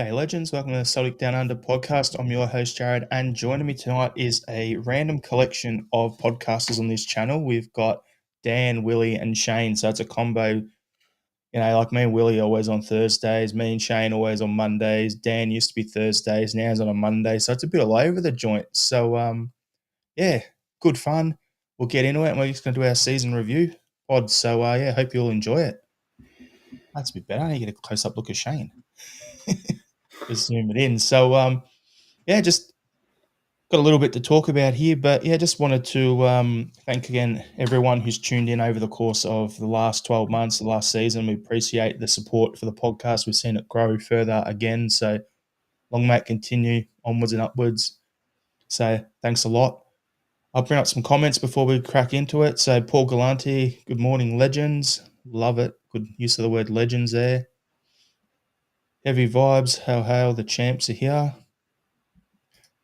G'day, legends. Welcome to the Celtic Down Under podcast. I'm your host, Jared, and joining me tonight is a random collection of podcasters on this channel. We've got Dan, Willie, and Shane. So it's a combo. Like me and Willie always on Thursdays, me and Shane always on Mondays. Dan used to be Thursdays, now he's on a Monday. So it's a bit all over the joint. So, yeah, good fun. We'll get into it, and we're just going to do our season review pod. So, hope you'll enjoy it. That's a bit better. I need to get a close-up look at Shane. Just zoom it in. So, just got a little bit to talk about here, but just wanted to thank again everyone who's tuned in over the course of the last 12 months, the last season. We appreciate the support for the podcast. We've seen it grow further again. So long may it continue onwards and upwards. So thanks a lot. I'll bring up some comments before we crack into it. So Paul Galante, good morning, legends. Love it. Good use of the word legends there. Heavy vibes. Hail, the champs are here.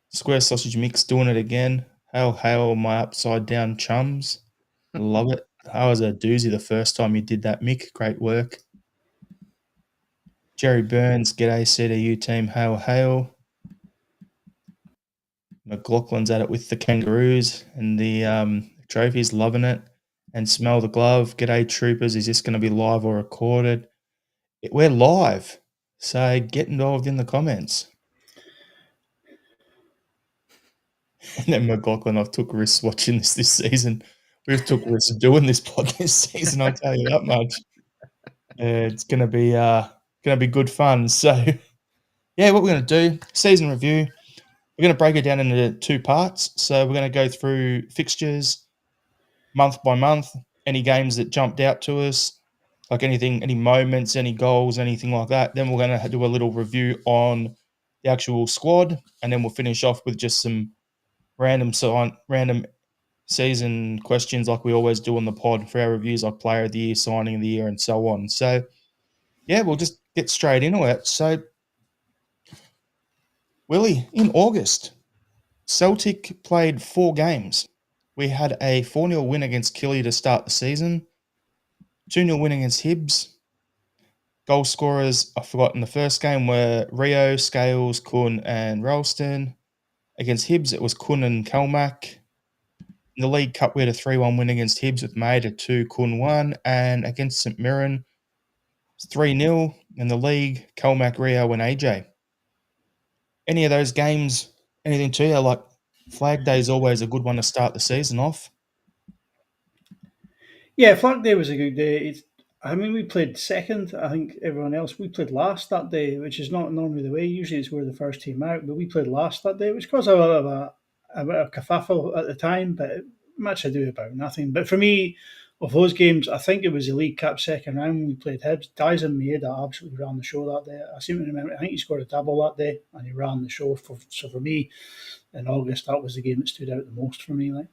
Square Sausage Mix doing it again. Hail, my upside down chums. Love it. That was a doozy the first time you did that, Mick. Great work. Jerry Burns, g'day CDU team. Hail. McLaughlin's at it with the Kangaroos and the trophies, loving it. And Smell the Glove, g'day troopers. Is this going to be live or recorded? We're live, so get involved in the comments. And then McLaughlin, I've took risks watching this season. We've took risks doing this podcast this season, I'll tell you that much. It's going to be good fun. So, what we're going to do, season review, we're going to break it down into two parts. So we're going to go through fixtures month by month, any games that jumped out to us, like anything, any moments, any goals, anything like that. Then we're going to do a little review on the actual squad, and then we'll finish off with just some random season questions like we always do on the pod for our reviews, like player of the year, signing of the year, and so on. So, we'll just get straight into it. So, Willie, in August, Celtic played 4 games. We had a 4-0 win against Killy to start the season, 2-0 win against Hibs. Goal scorers, I forgot, in the first game were Rio, Scales, Kuhn, and Ralston. Against Hibs, it was Kuhn and Kalmack. In the League Cup, we had a 3-1 win against Hibs with Maid, a 2, Kuhn 1. And against St Mirren, it's 3-0. In the league, Kalmack, Rio, and AJ. Any of those games, anything to you? Like, Flag Day is always a good one to start the season off. Yeah, Flag Day was a good day. We played second. I think everyone else, we played last that day, which is not normally the way. Usually it's we're the first team out, but we played last that day, which caused a bit of kerfuffle at the time, but much ado about nothing. But for me, of those games, I think it was the League Cup second round when we played Hibs. Dyson Maeda absolutely ran the show that day. I seem to remember, I think he scored a double that day, and he ran the show. So for me, in August, that was the game that stood out the most for me. I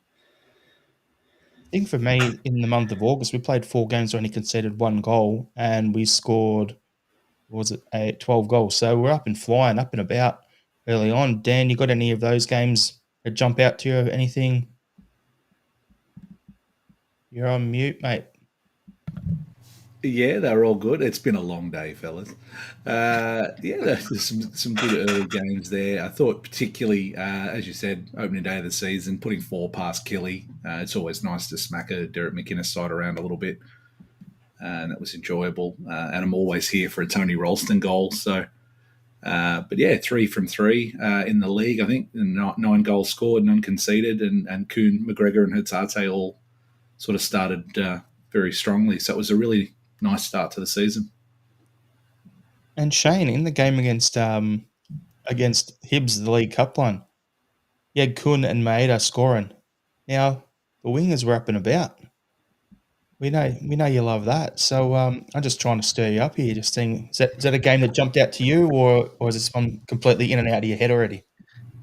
think for me, in the month of August, we played 4 games, only conceded 1 goal, and we scored, 12 goals. So we're up and flying, up and about early on. Dan, you got any of those games that jump out to you? Anything? You're on mute, mate. Yeah, they're all good. It's been a long day, fellas. There's some good early games there. I thought particularly, as you said, opening day of the season, putting 4 past Killy. It's always nice to smack a Derek McInnes side around a little bit. And that was enjoyable. And I'm always here for a Tony Ralston goal. So, 3 from 3 in the league, I think. 9 goals scored, none conceded. And Kuhn, McGregor and Hatate all sort of started very strongly. So it was a really nice start to the season. And Shane, in the game against Hibs, the League Cup one, you had Kuhn and Maeda scoring. Now, the wingers were up and about. We know you love that. So I'm just trying to stir you up here. Just saying, is that a game that jumped out to you, or is this one completely in and out of your head already?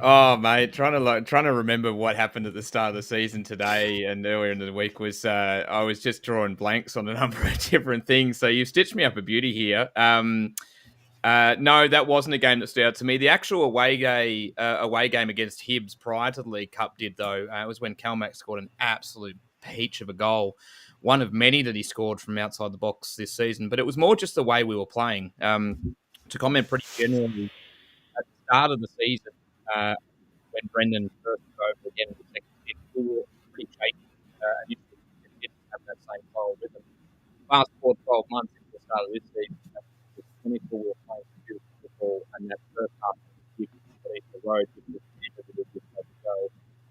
Oh, mate, trying to remember what happened at the start of the season today and earlier in the week was I was just drawing blanks on a number of different things. So you've stitched me up a beauty here. No, that wasn't a game that stood out to me. The actual away game against Hibs prior to the League Cup did, though. It was when Kalmack scored an absolute peach of a goal, one of many that he scored from outside the box this season. But it was more just the way we were playing. to comment pretty generally, at the start of the season, when Brendan first took over again in the second stint, we were pretty shaky. Initially, we didn't have that same style rhythm. Fast forward 12 months into the start of this season, it was clinical. We were playing beautiful football, and that first half of the year, the road, which was never really good way to go,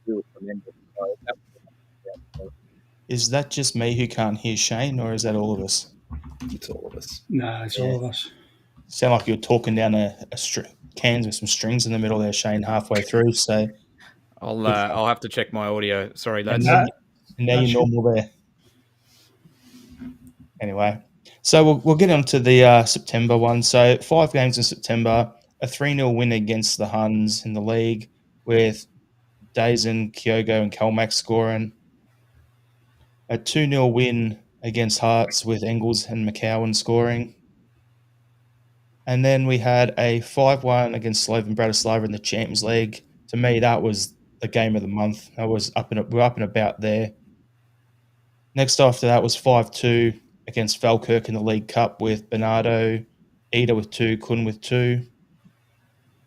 we were tremendous. So that was the Is that just me who can't hear Shane, or is that all of us? It's all of us. Nah, it's all of us. Sound like you're talking down a cans with some strings in the middle there, Shane, halfway through. So I'll have to check my audio. Sorry, lads. and now you're normal there. Anyway, so we'll get on to the September one. So 5 games in September, a 3-0 win against the Huns in the league with Dazen, Kyogo and Kelmack scoring. A 2-0 win against Hearts with Engels and McCowan scoring. And then we had a 5-1 against Slovan Bratislava in the Champions League. To me, that was the game of the month. We're up and about there. Next after that was 5-2 against Falkirk in the League Cup with Bernardo, Ida with 2, Kun with 2.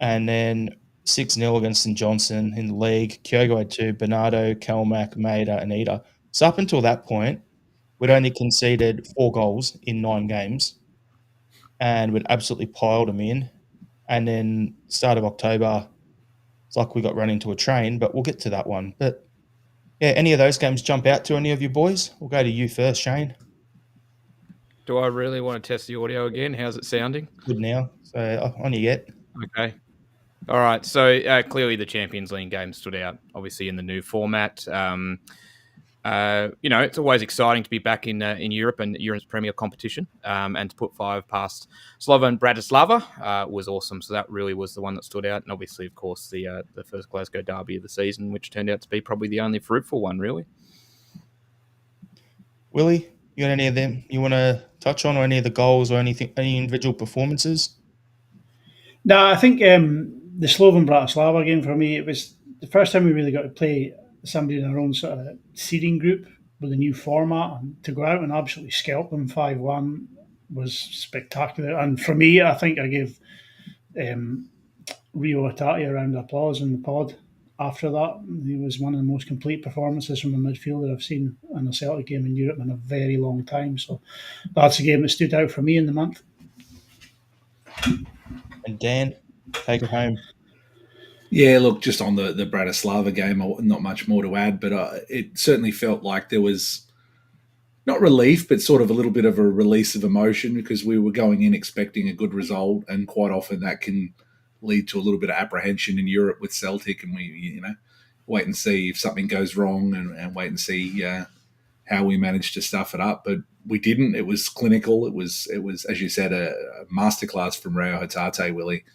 And then 6-0 against St Johnson in the league. Kyogo had 2, Bernardo, Kelmack, Maida and Ida. So up until that point, we'd only conceded 4 goals in 9 games. And we'd absolutely piled them in. And then start of October, it's like we got run into a train, but we'll get to that one. But yeah, any of those games jump out to any of you boys? We'll go to you first, Shane. Do I really want to test the audio again? How's it sounding? Good now. So on you get. Okay. All right. So clearly the Champions League game stood out, obviously in the new format. It's always exciting to be back in Europe and Europe's premier competition, and to put 5 past Slovan Bratislava was awesome. So that really was the one that stood out, and obviously, of course, the first Glasgow derby of the season, which turned out to be probably the only fruitful one, really. Willie, you got any of them you want to touch on, or any of the goals, or anything, any individual performances? No, I think the Slovan Bratislava game for me, it was the first time we really got to play somebody in our own sort of seeding group with a new format, and to go out and absolutely scalp them 5-1 was spectacular. And for me, I think I gave Rio Atati a round of applause in the pod after that. He was one of the most complete performances from a midfielder I've seen in a Celtic game in Europe in a very long time. So that's a game that stood out for me in the month. And Dan, take it home. Yeah, look, just on the Bratislava game, not much more to add, but it certainly felt like there was not relief, but sort of a little bit of a release of emotion, because we were going in expecting a good result, and quite often that can lead to a little bit of apprehension in Europe with Celtic, and we wait and see if something goes wrong, and wait and see how we managed to stuff it up. But we didn't. It was clinical. It was as you said, a masterclass from Rio Hatate, Willie.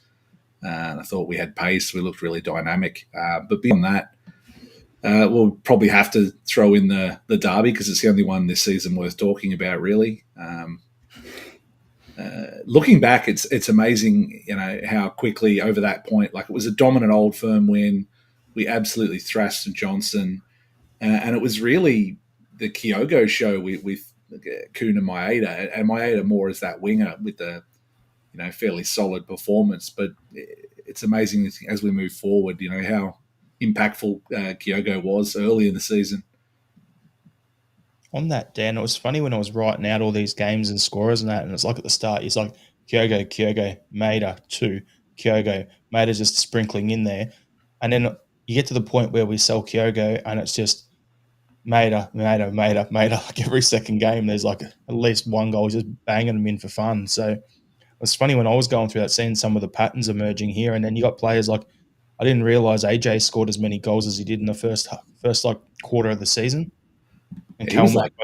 I thought we had pace. We looked really dynamic. But beyond that, we'll probably have to throw in the derby, because it's the only one this season worth talking about, really. Looking back, it's amazing, how quickly over that point, like, it was a dominant Old Firm win. We absolutely thrashed St Johnson, and it was really the Kyogo show with Kuhn and Maeda, and Maeda more as that winger with the fairly solid performance. But it's amazing as we move forward, how impactful Kyogo was early in the season. On that, Dan, it was funny when I was writing out all these games and scorers and that, and it's like at the start, it's like Kyogo, Maeda, 2, Kyogo, Maeda's just sprinkling in there. And then you get to the point where we sell Kyogo and it's just Maeda. Like every second game, there's like at least one goal, just banging them in for fun. So it's funny when I was going through that, seeing some of the patterns emerging here, and then you got players like, I didn't realize AJ scored as many goals as he did in the first like quarter of the season. And he was like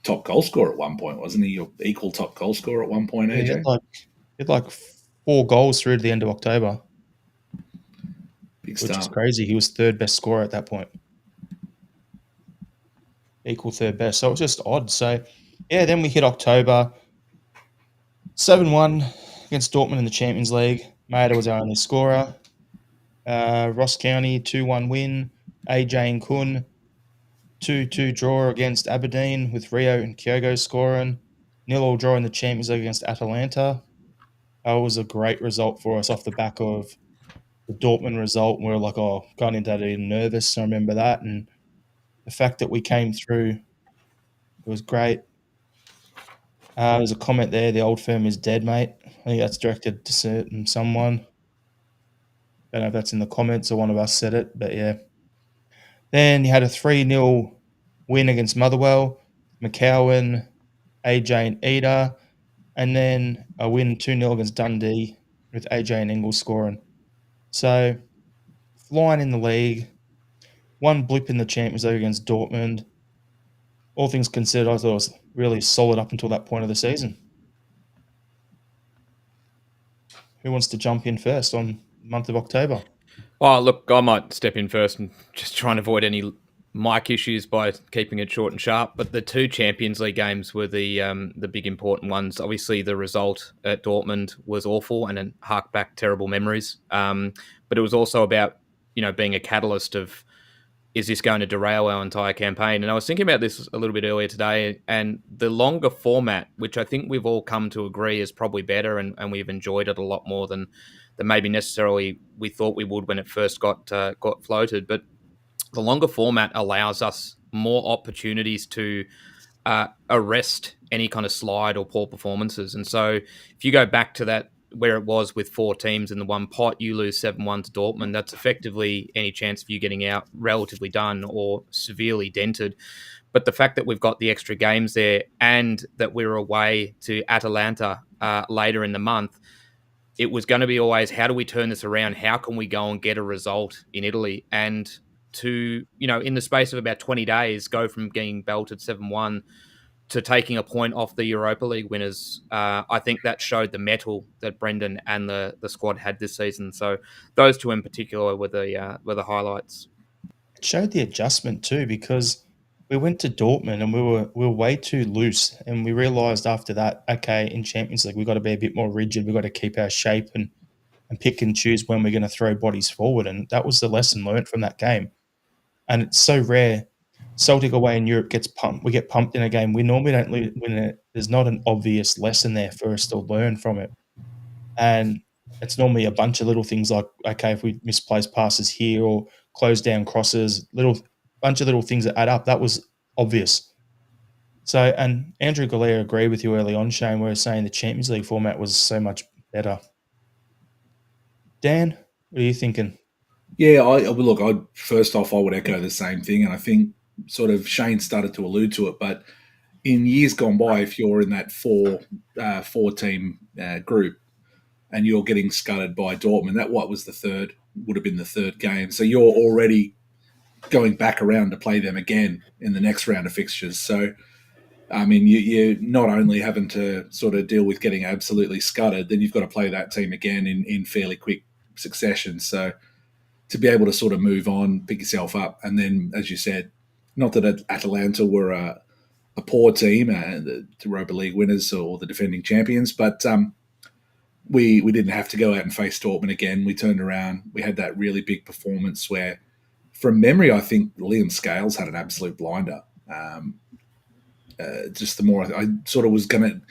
top goal scorer at one point, wasn't he? Your equal top goal scorer at one point, AJ? He had like 4 goals through to the end of October. Big which start. is crazy. He was 3rd best scorer at that point. Equal 3rd best. So it was just odd. So, yeah, then we hit October. 7-1 against Dortmund in the Champions League. Maeda was our only scorer. Ross County, 2-1 win. AJ and Kun, 2-2 draw against Aberdeen with Rio and Kyogo scoring. 0-0 draw in the Champions League against Atalanta. That was a great result for us off the back of the Dortmund result. And we were like, oh, going into that even nervous. I remember that. And the fact that we came through, it was great. There's a comment there. The old firm is dead, mate. I think that's directed to someone. Don't know if that's in the comments or one of us said it, but yeah. Then you had a 3-0 win against Motherwell, McCowan, AJ and Eder, and then a win 2-0 against Dundee with AJ and Ingles scoring. So, flying in the league, one blip in the Champions League against Dortmund. All things considered, I thought it was really solid up until that point of the season. Who wants to jump in first on the month of October? Oh, look, I might step in first and just try and avoid any mic issues by keeping it short and sharp. But the two Champions League games were the big important ones. Obviously, the result at Dortmund was awful and harked back terrible memories. But it was also about being a catalyst of, is this going to derail our entire campaign? And I was thinking about this a little bit earlier today, and the longer format, which I think we've all come to agree is probably better, and we've enjoyed it a lot more than maybe necessarily we thought we would when it first got floated. But the longer format allows us more opportunities to arrest any kind of slide or poor performances. And so if you go back to that, where it was with 4 teams in the one pot, you lose 7-1 to Dortmund, that's effectively any chance of you getting out relatively done or severely dented. But the fact that we've got the extra games there and that we're away to Atalanta later in the month, it was going to be always, how do we turn this around? How can we go and get a result in Italy? And to, in the space of about 20 days, go from getting belted 7-1 to taking a point off the Europa League winners, I think that showed the mettle that Brendan and the squad had this season. So those two in particular were the highlights. It showed the adjustment too, because we went to Dortmund and we were way too loose, and we realised after that, okay, in Champions League we've got to be a bit more rigid. We've got to keep our shape and pick and choose when we're going to throw bodies forward, and that was the lesson learned from that game. And it's so rare. Celtic away in Europe gets pumped. We get pumped in a game. We normally don't win it. There's not an obvious lesson there for us to learn from it. And it's normally a bunch of little things like, okay, if we misplace passes here or close down crosses, bunch of little things that add up. That was obvious. So, and Andrew Galea agreed with you early on, Shane, where saying the Champions League format was so much better. Dan, what are you thinking? Yeah, first off, I would echo the same thing, and I think sort of Shane started to allude to it, but in years gone by, if you're in that four-team group and you're getting scudded by Dortmund, would have been the third game. So you're already going back around to play them again in the next round of fixtures. So, I mean, you're not only having to sort of deal with getting absolutely scudded, then you've got to play that team again in fairly quick succession. So to be able to sort of move on, pick yourself up, and then, as you said, not that Atalanta were a poor team, the Europa League winners or the defending champions, but we didn't have to go out and face Dortmund again. We turned around. We had that really big performance where, from memory, I think Liam Scales had an absolute blinder. Just the more I sort of was going to,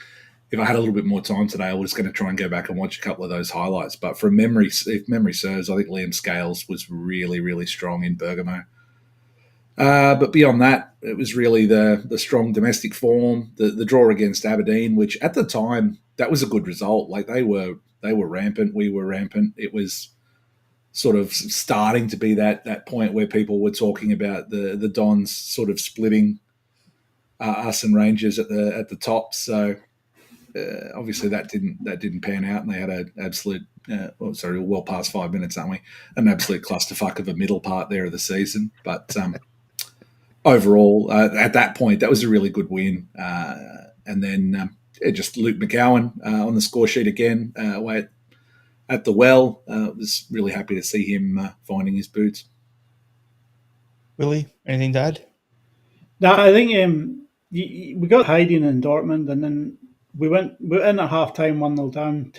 if I had a little bit more time today, I was going to try and go back and watch a couple of those highlights. But from memory, if memory serves, I think Liam Scales was really, really strong in Bergamo. But beyond that, it was really the strong domestic form, the draw against Aberdeen, which at the time, that was a good result. Like they were rampant, we were rampant. It was sort of starting to be that point where people were talking about the Dons sort of splitting us and Rangers at the top. So obviously that didn't pan out, and they had an absolute well past 5 minutes, aren't we? An absolute clusterfuck of a middle part there of the season, but. Overall, at that point, that was a really good win. And then just Luke McCowan on the score sheet again away at the Well. Was really happy to see him finding his boots. Willie, anything to add? No, I think we got hiding in Dortmund, and then we were in at half time 1-0 down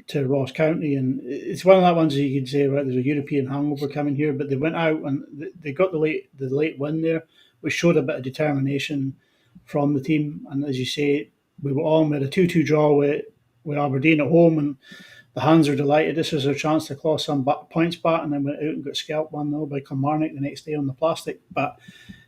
to Ross County, and it's one of that ones that you could say, right, there's a European hangover coming here, but they went out and they got the late win there, which showed a bit of determination from the team. And as you say, we were on with a 2-2 draw with with Aberdeen at home, and the Hands are delighted. This was their chance to claw some points back, and then went out and got scalped 1-0 by Kilmarnock the next day on the plastic. But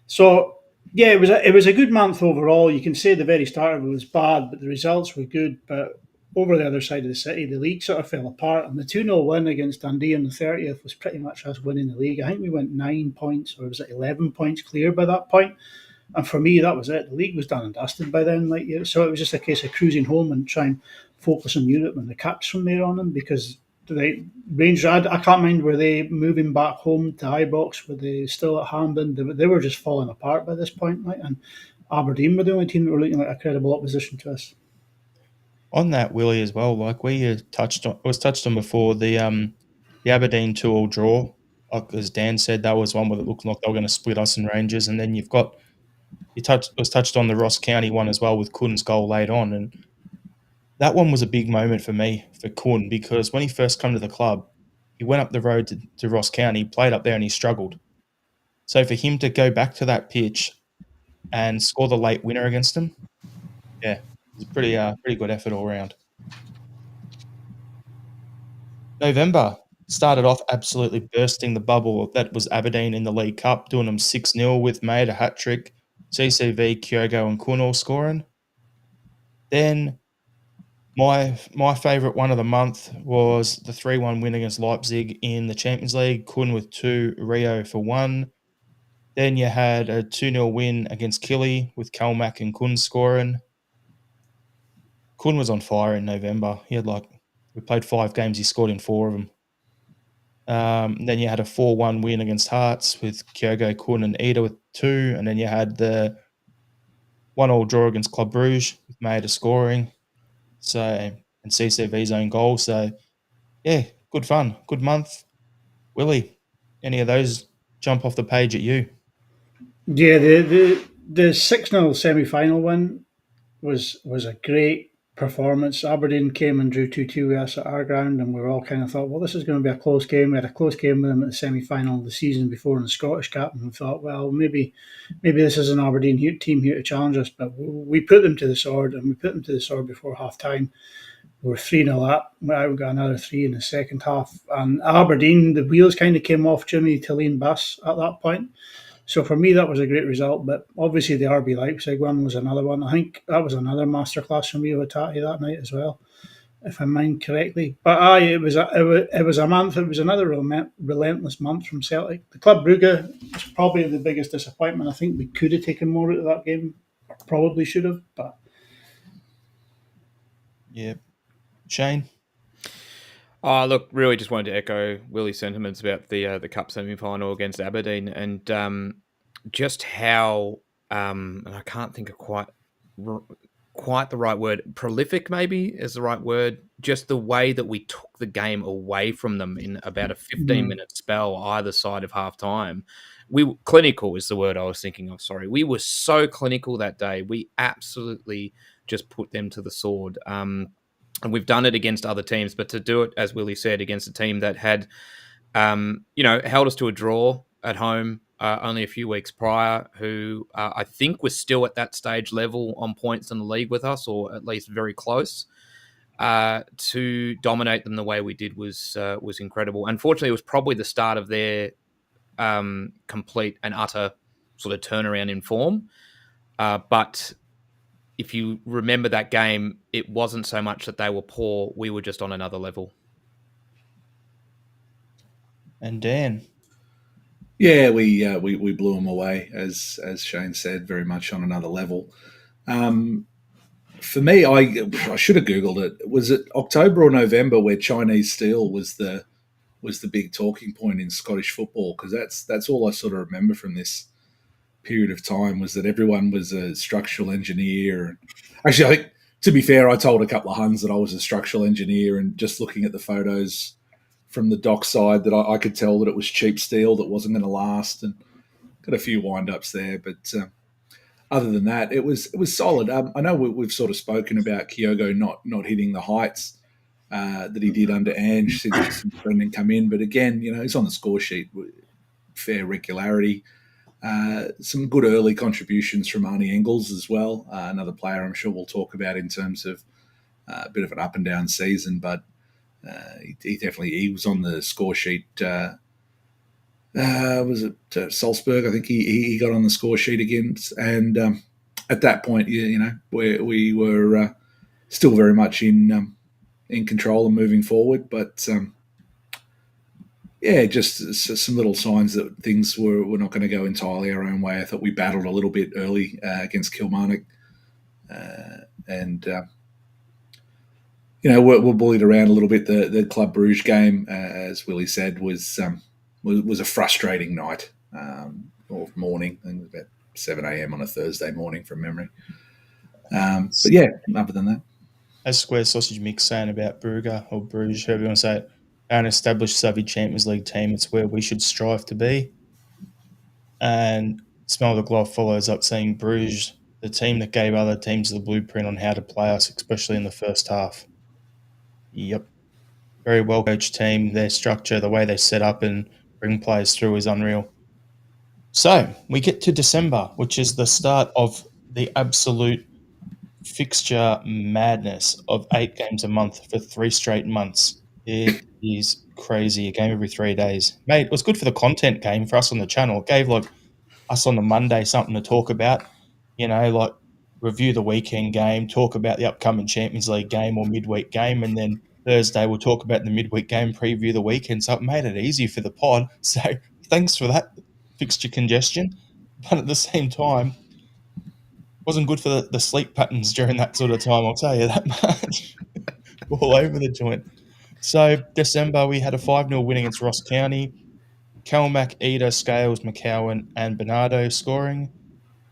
so yeah, it was a good month overall. You can say the very start of it was bad, but the results were good. But over the other side of the city, the league sort of fell apart, and the 2-0 win against Dundee on the 30th was pretty much us winning the league. I think we went 9 points, or was it 11 points clear by that point? And for me, that was it. The league was done and dusted by then. So it was just a case of cruising home and trying to focus on Europe and the caps from there on them, because the Rangers, I can't mind, were they moving back home to Ibrox? Were they still at Hampden? They were just falling apart by this point, and Aberdeen were the only team that were looking like a credible opposition to us. On that, Willie, as well, like we touched on, before, the Aberdeen 2-2 draw. Like as Dan said, that was one where it looked like they were going to split us and Rangers, and then it was touched on the Ross County one as well with Kuhn's goal late on, and that one was a big moment for me, for Kuhn, because when he first came to the club, he went up the road to Ross County, played up there, and he struggled. So for him to go back to that pitch and score the late winner against him, yeah, it was a pretty good effort all round. November started off absolutely bursting the bubble. That was Aberdeen in the League Cup, doing them 6-0 with Made a hat trick, CCV, Kyogo, and Kuhn all scoring. Then my favourite one of the month was the 3-1 win against Leipzig in the Champions League. Kuhn with 2, Rio for 1. Then you had a 2-0 win against Killy with Kalmack and Kuhn scoring. Kuhn was on fire in November. We played 5 games, he scored in 4 of them. Then you had a 4-1 win against Hearts with Kyogo, Kuhn, and Ida with 2. And then you had the 1-1 draw against Club Brugge with Maeda scoring. So, and CCV's own goal. So, yeah, good fun, good month. Willie, any of those jump off the page at you? Yeah, the 6-0 semi-final win was a great performance. Aberdeen came and drew 2-2 with us at our ground, and we were all kind of thought, well, this is going to be a close game. We had a close game with them at the semi-final the season before in the Scottish Cup, and we thought, well, maybe this is an Aberdeen team here to challenge us. But we put them to the sword, and we put them to the sword before half-time. We were 3-0 up. We got another 3 in the second half. And Aberdeen, the wheels kind of came off Jimmy Tilleen bus at that point. So for me, that was a great result. But obviously, the RB Leipzig one was another one. I think that was another masterclass from Rio Tati that night as well, if I mind correctly. But it was a month. It was another relentless month from Celtic. The Club Brugge was probably the biggest disappointment. I think we could have taken more out of that game. Probably should have, but yeah. Shane? Look, really just wanted to echo Willie's sentiments about the Cup semi-final against Aberdeen, and just how and I can't think of quite the right word. Prolific, maybe, is the right word. Just the way that we took the game away from them in about a 15-minute spell either side of half-time. Clinical is the word I was thinking of, sorry. We were so clinical that day. We absolutely just put them to the sword. And we've done it against other teams, but to do it, as Willie said, against a team that had, held us to a draw at home only a few weeks prior, who I think was still at that stage level on points in the league with us, or at least very close, to dominate them the way we did was incredible. Unfortunately, it was probably the start of their complete and utter sort of turnaround in form. But if you remember that game, it wasn't so much that they were poor; we were just on another level. And Dan? Yeah, we blew them away, as Shane said, very much on another level. For me, I should have Googled it. Was it October or November where Chinese steel was the big talking point in Scottish football? Because that's all I sort of remember from this period of time, was that everyone was a structural engineer. Actually, I think, to be fair, I told a couple of Huns that I was a structural engineer, and just looking at the photos from the dock side, that I could tell that it was cheap steel that wasn't going to last, and got a few wind-ups there. But other than that, it was solid. I know we've sort of spoken about Kyogo not hitting the heights that he did under Ange since Brendan come in, but again, he's on the score sheet, fair regularity. Some good early contributions from Arnie Engels as well, another player I'm sure we'll talk about in terms of a bit of an up and down season, but he was on the score sheet. Was it Salzburg? I think he got on the score sheet again, and at that point, we were still very much in control and moving forward, but just some little signs that things were not going to go entirely our own way. I thought we battled a little bit early against Kilmarnock, and we're bullied around a little bit. The Club Bruges game, as Willie said, was a frustrating night or morning. I think it was about 7 a.m. on a Thursday morning from memory. But yeah, other than that. As Square Sausage Mix saying about Brugge or Bruges, however you want to say it, an established Savvy Champions League team, it's where we should strive to be. And Smell the Glove follows up saying Bruges, the team that gave other teams the blueprint on how to play us, especially in the first half. Yep. Very well coached team. Their structure, the way they set up and bring players through is unreal. So we get to December, which is the start of the absolute fixture madness of 8 games a month for 3 straight months. It is crazy. A game every 3 days. Mate, it was good for the content game for us on the channel. It gave us on the Monday something to talk about, review the weekend game, talk about the upcoming Champions League game or midweek game, and then Thursday we'll talk about the midweek game, preview the weekend. So it made it easy for the pod. So thanks for that fixture congestion. But at the same time, wasn't good for the sleep patterns during that sort of time, I'll tell you that much. All over the joint. So December, we had a 5-0 win against Ross County. Kelmac, Eder, Scales, McCowan, and Bernardo scoring.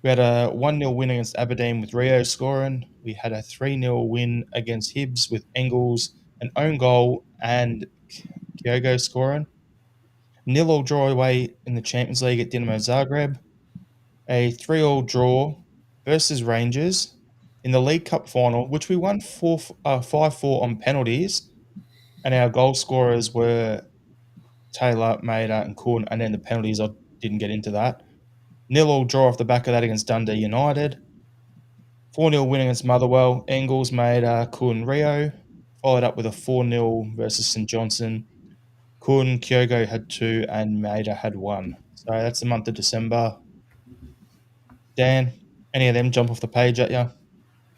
We had a 1-0 win against Aberdeen with Rio scoring. We had a 3-0 win against Hibs with Engels, an own goal, and Kyogo scoring. 0-0 draw away in the Champions League at Dinamo Zagreb. A 3-3 draw versus Rangers in the League Cup final, which we won 5-4 on penalties, and our goal scorers were Taylor, Mader, and Kuhn, and then the penalties, I didn't get into that. 0-0 draw off the back of that against Dundee United. 4-0 win against Motherwell, Engels, Mader, Kuhn, Rio, followed up with a 4-0 versus St Johnson. Kuhn, Kyogo had 2, and Mader had 1. So that's the month of December. Dan, any of them jump off the page at you?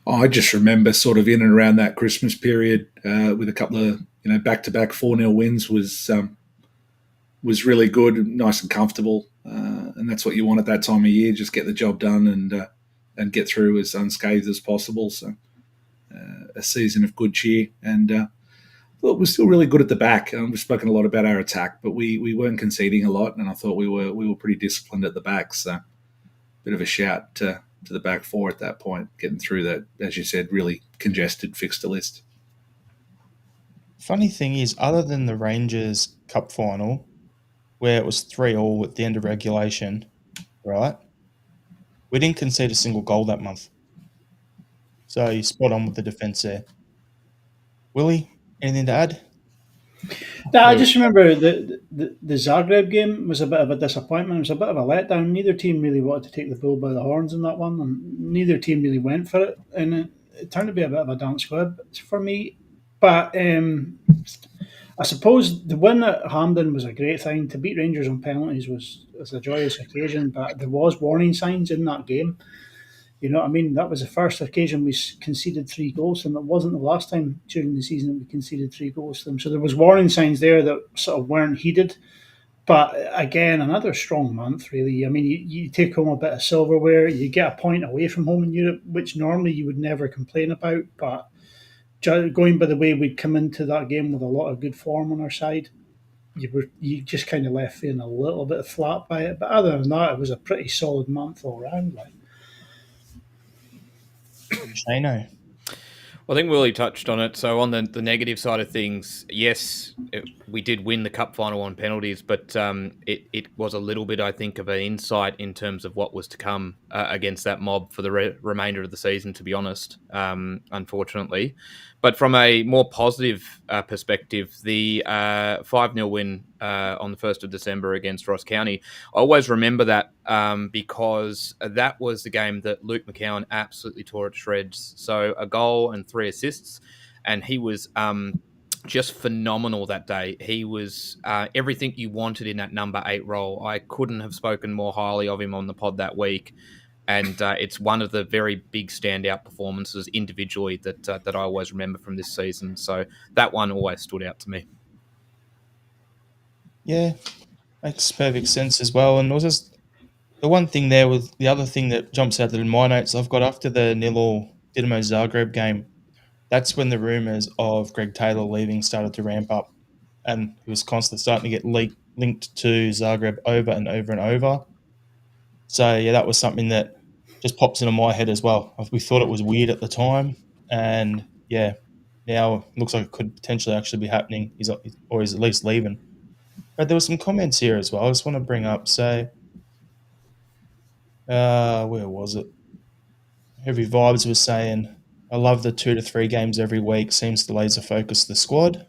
I just remember sort of in and around that Christmas period with a couple of back-to-back 4-0 wins was really good, nice and comfortable, and that's what you want at that time of year. Just get the job done and get through as unscathed as possible. So a season of good cheer, and thought we're still really good at the back. We've spoken a lot about our attack, but we weren't conceding a lot, and I thought we were pretty disciplined at the back. So bit of a shout to the back four at that point, getting through that, as you said, really congested fixture list. Funny thing is, other than the Rangers Cup final, where it was 3-3 at the end of regulation, right? We didn't concede a single goal that month. So you're spot on with the defence there. Willie, anything to add? No, I just remember the Zagreb game was a bit of a disappointment. It was a bit of a letdown. Neither team really wanted to take the bull by the horns in that one, and neither team really went for it. And it turned to be a bit of a dance squib for me. But I suppose the win at Hampden was a great thing. To beat Rangers on penalties was a joyous occasion, but there was warning signs in that game. You know what I mean? That was the first occasion we conceded 3 goals to them. It wasn't the last time during the season that we conceded 3 goals to them. So there was warning signs there that sort of weren't heeded. But again, another strong month, really. I mean, you take home a bit of silverware, you get a point away from home in Europe, which normally you would never complain about. But going by the way we'd come into that game with a lot of good form on our side, you just kind of left feeling a little bit flat by it. But other than that, it was a pretty solid month all round. Shano. Well, I think Willie touched on it. So on the negative side of things, yes, we did win the cup final on penalties, but it was a little bit, I think, of an insight in terms of what was to come against that mob for the remainder of the season, to be honest, unfortunately. But from a more positive perspective, the 5-0 win on the 1st of December against Ross County, I always remember that because that was the game that Luke McCowan absolutely tore it to shreds. So a goal and 3 assists, and he was just phenomenal that day. He was everything you wanted in that number 8 role. I couldn't have spoken more highly of him on the pod that week. And it's one of the very big standout performances individually that I always remember from this season. So that one always stood out to me. Yeah, makes perfect sense as well. And it was just the one thing there was the other thing that jumps out in my notes I've got after the 0-0 Dinamo Zagreb game. That's when the rumours of Greg Taylor leaving started to ramp up, and he was constantly starting to get linked to Zagreb over and over and over. So yeah, that was something that just pops into my head as well. We thought it was weird at the time, and yeah, now it looks like it could potentially actually be happening. He's at least leaving. But there were some comments here as well. I just want to bring up. So, where was it? Heavy Vibes was saying, "I love the 2 to 3 games every week. Seems to laser focus the squad."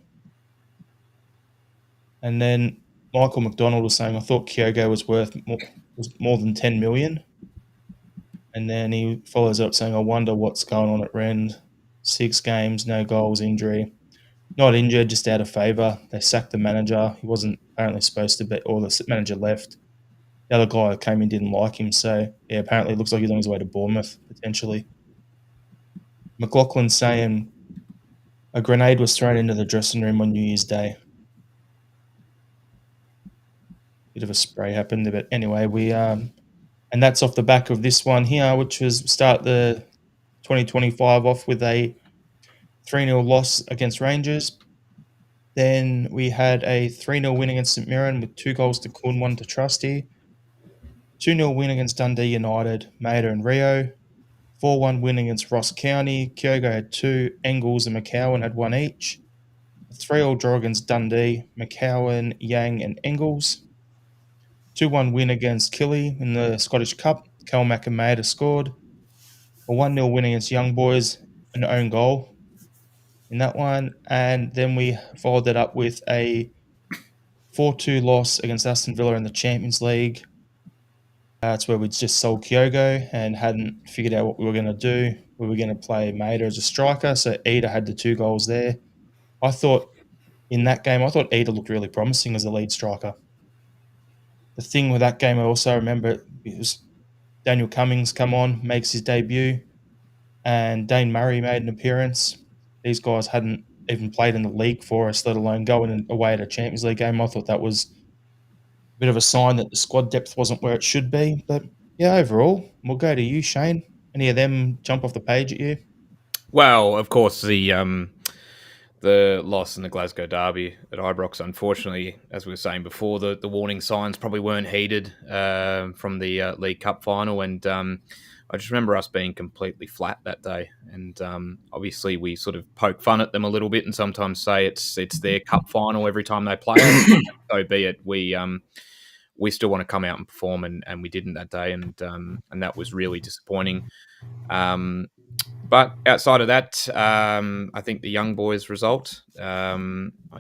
And then Michael McDonald was saying, "I thought Kyogo was was more than 10 million." And then he follows up saying, "I wonder what's going on at Rend. 6 games, no goals, injury. Not injured, just out of favour. They sacked the manager. He wasn't apparently supposed to be, or the manager left. The other guy who came in didn't like him. So, yeah, apparently it looks like he's on his way to Bournemouth, potentially." McLaughlin saying, "A grenade was thrown into the dressing room on New Year's Day." Bit of a spray happened, but anyway, and that's off the back of this one here, which was start the 2025 off with a 3-0 loss against Rangers. Then we had a 3-0 win against St Mirren with 2 goals to Kun, 1 to Trusty. 2-0 win against Dundee United, Maeda and Rio. 4-1 win against Ross County. Kyogo had 2, Engels and McCowan had 1 each. A 3-3 draw against Dundee, McCowan, Yang and Engels. 2-1 win against Killy in the Scottish Cup. Kelmack and Maeda scored. A 1-0 win against Young Boys, an own goal in that one. And then we followed that up with a 4-2 loss against Aston Villa in the Champions League. That's where we just sold Kyogo and hadn't figured out what we were going to do. We were going to play Maeda as a striker, so Ida had the 2 goals there. I thought in that game, Ida looked really promising as a lead striker. The thing with that game, I also remember it was Daniel Cummings come on, makes his debut, and Dane Murray made an appearance. These guys hadn't even played in the league for us, let alone going away at a Champions League game. I thought that was a bit of a sign that the squad depth wasn't where it should be. But yeah, overall, we'll go to you, Shane. Any of them jump off the page at you? Well, of course, the loss in the Glasgow derby at Ibrox, unfortunately, as we were saying before, the warning signs probably weren't heeded from the League Cup final. And I just remember us being completely flat that day. And obviously we sort of poke fun at them a little bit and sometimes say it's their cup final every time they play it. So be it. We still want to come out and perform, and we didn't that day. And that was really disappointing. But outside of that, I think the Young Boys result, I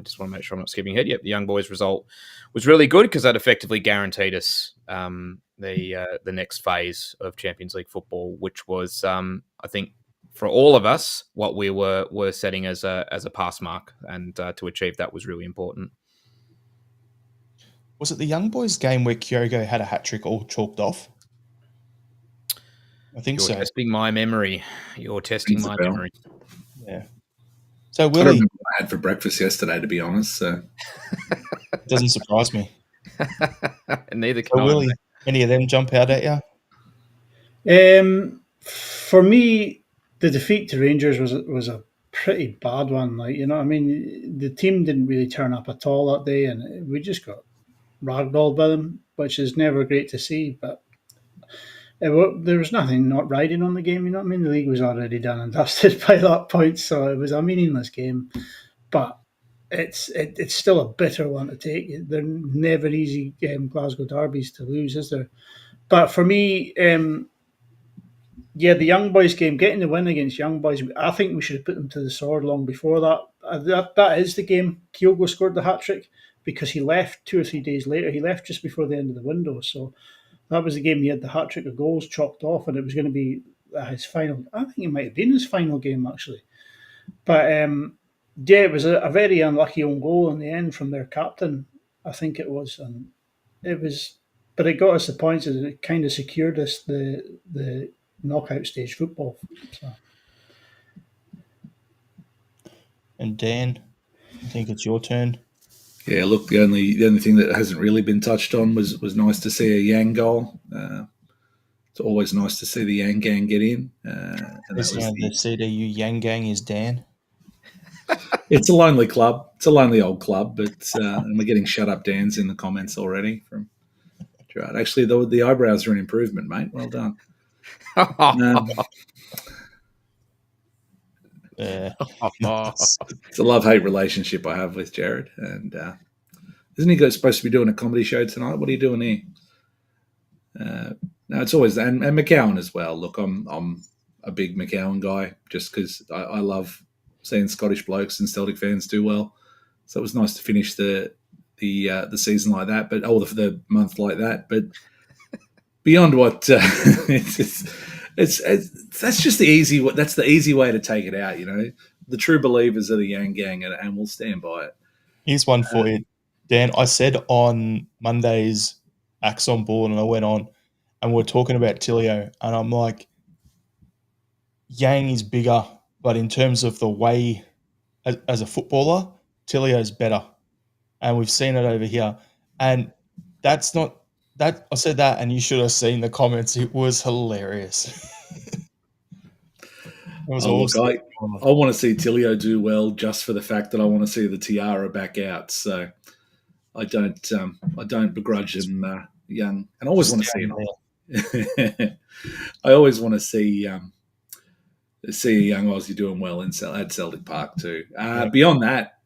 just want to make sure I'm not skipping ahead. Yep, the Young Boys result was really good because that effectively guaranteed us the next phase of Champions League football, which was, I think, for all of us, what we were setting as a pass mark, and to achieve that was really important. Was it the Young Boys game where Kyogo had a hat-trick all chalked off? I think You're so. testing my memory. You're testing my memory. Yeah. So, I don't Willie, remember what I had for breakfast yesterday, to be honest. So it doesn't surprise me. Neither can So, I. Willie, any of them jump out at you? For me, the defeat to Rangers was a pretty bad one. Like, you know what I mean? The team didn't really turn up at all that day, and we just got ragdolled by them, which is never great to see. But there was nothing not riding on the game. You know what I mean? The league was already done and dusted by that point, so it was a meaningless game. But it's still a bitter one to take. They're never easy Glasgow derbies to lose, is there? But for me, yeah, the Young Boys game, getting the win against Young Boys, I think we should have put them to the sword long before that. That is the game. Kyogo scored the hat trick because he left 2 or 3 days later. He left just before the end of the window. So That was the game he had the hat trick of goals chalked off, and it was going to be his final. I think it might have been his final game actually. But yeah, it was a very unlucky own goal in the end from their captain. I think it was, and it was, but it got us the points, and it kind of secured us the knockout stage football. So. And Dan, I think it's your turn. Yeah, look, the only thing that hasn't really been touched on was nice to see a Yang goal. It's always nice to see the Yang gang get in. And that was The CDU Yang Gang is Dan. It's a lonely club. It's a lonely old club, but and we're getting shut up Dans in the comments already from Gerard. Actually, the eyebrows are an improvement, mate. Well done. It's a love-hate relationship I have with Jared. And isn't he supposed to be doing a comedy show tonight? What are you doing here? No, it's always and McCowan as well. Look, I'm a big McCowan guy just because I love seeing Scottish blokes and Celtic fans do well. So it was nice to finish the season like that, but the month like that. But beyond what it's that's just the easy. That's the easy way to take it out. You know, the true believers are the Yang Gang, and we'll stand by it. Here's one for you, Dan. I said on Monday's Axe on Board, and I went on, and we're talking about Tilio, and I'm like, Yang is bigger, but in terms of the way as a footballer, Tilio's better, and we've seen it over here. And that's not that I said that, and you should have seen the comments. It was hilarious. It was awesome. Look, I want to see Tilio do well just for the fact that I want to see the tiara back out. So I don't begrudge him young, and I always want to see him. I always want to see a young Aussie doing well at Celtic Park too. Beyond that,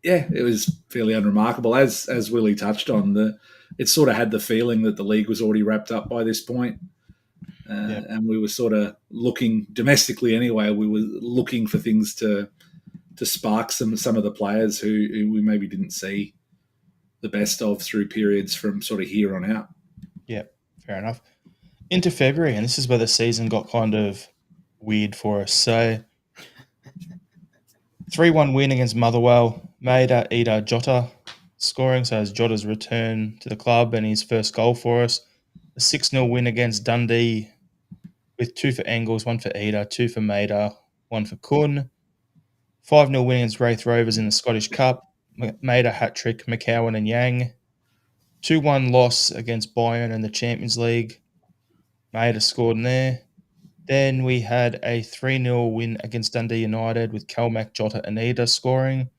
it was fairly unremarkable. As Willie touched on, it sort of had the feeling that the league was already wrapped up by this point. And we were sort of looking domestically anyway. We were looking for things to spark some of the players who we maybe didn't see the best of through periods from sort of here on out. Yeah, fair enough. Into February, and this is where the season got kind of weird for us. So 3-1 win against Motherwell. Maeda, Ida, Jota scoring. So it's Jota's return to the club and his first goal for us. A 6-0 win against Dundee with 2 for Engels, 1 for Ida, 2 for Maeda, 1 for Kun. 5-0 win against Wraith Rovers in the Scottish Cup. Maeda hat-trick, McCowan and Yang. 2-1 loss against Bayern in the Champions League. Maeda scored in there. Then we had a 3-0 win against Dundee United with Kalmak, Jota and Ida scoring.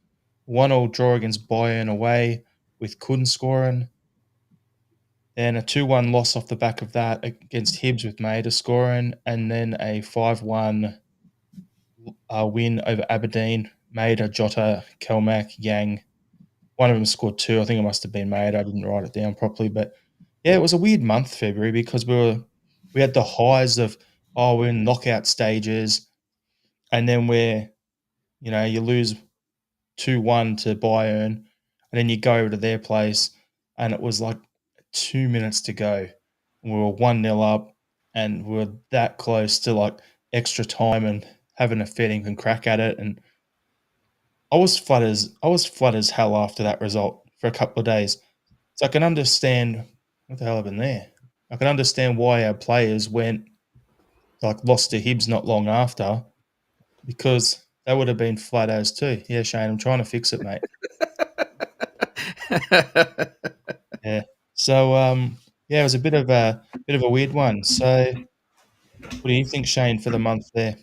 1-1 draw against Bayern away with Kun scoring. Then a 2-1 loss off the back of that against Hibs with Maeda scoring. And then a 5-1 win over Aberdeen. Maeda, Jota, Kalmak, Yang. One of them scored 2. I think it must have been Maeda. I didn't write it down properly. But yeah, it was a weird month, February, because we had the highs of, we're in knockout stages. And then you lose 2-1 to Bayern. And then you go over to their place. And it was like 2 minutes to go. We were 1-0 up, and we were that close to like extra time and having a fair and crack at it. And I was flat as hell after that result for a couple of days. So I can understand what the hell happened there. I can understand why our players lost to Hibs not long after, because that would have been flat as too. Yeah, Shane, I'm trying to fix it, mate. Yeah. So it was a bit of a weird one. So what do you think, Shane, for the month there?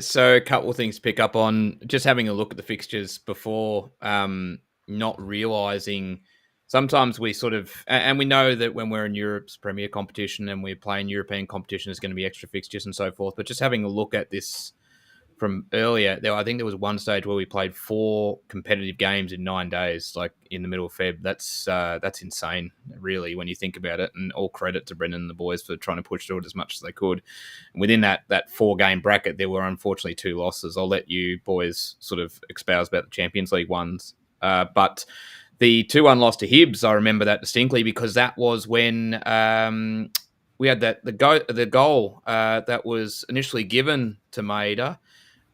So a couple of things to pick up on. Just having a look at the fixtures before, not realising sometimes we sort of, and we know that when we're in Europe's premier competition and we're playing European competition, there's going to be extra fixtures and so forth. But just having a look at this from earlier, I think there was one stage where we played 4 competitive games in 9 days, like in the middle of Feb. That's insane, really, when you think about it. And all credit to Brendan and the boys for trying to push through it as much as they could. And within that 4-game bracket, there were unfortunately 2 losses. I'll let you boys sort of espouse about the Champions League ones. But The 2-1 loss to Hibs, I remember that distinctly because that was when we had the goal that was initially given to Maeda,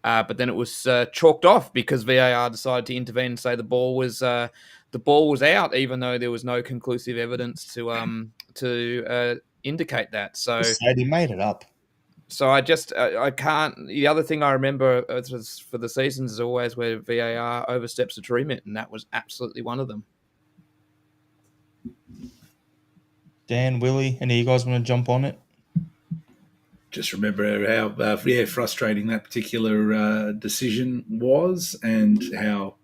but then it was chalked off because VAR decided to intervene and say the ball was out, even though there was no conclusive evidence to indicate that. So He made it up. So I can't. The other thing I remember for the seasons is always where VAR oversteps its remit, and that was absolutely one of them. Dan, Willie, any of you guys want to jump on it? Just remember how frustrating that particular decision was, and how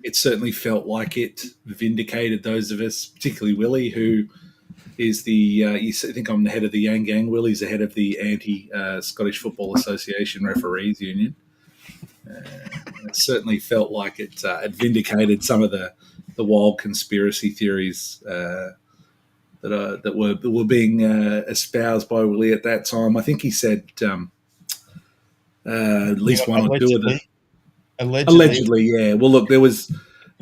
it certainly felt like it vindicated those of us, particularly Willie, who is you think I'm the head of the Yang Gang. Willie's the head of the Anti-Scottish Football Association Referees Union. It certainly felt like it vindicated some of the wild conspiracy theories that were being espoused by Willie at that time. I think he said at least one or two of them. Allegedly, yeah. Well, look, there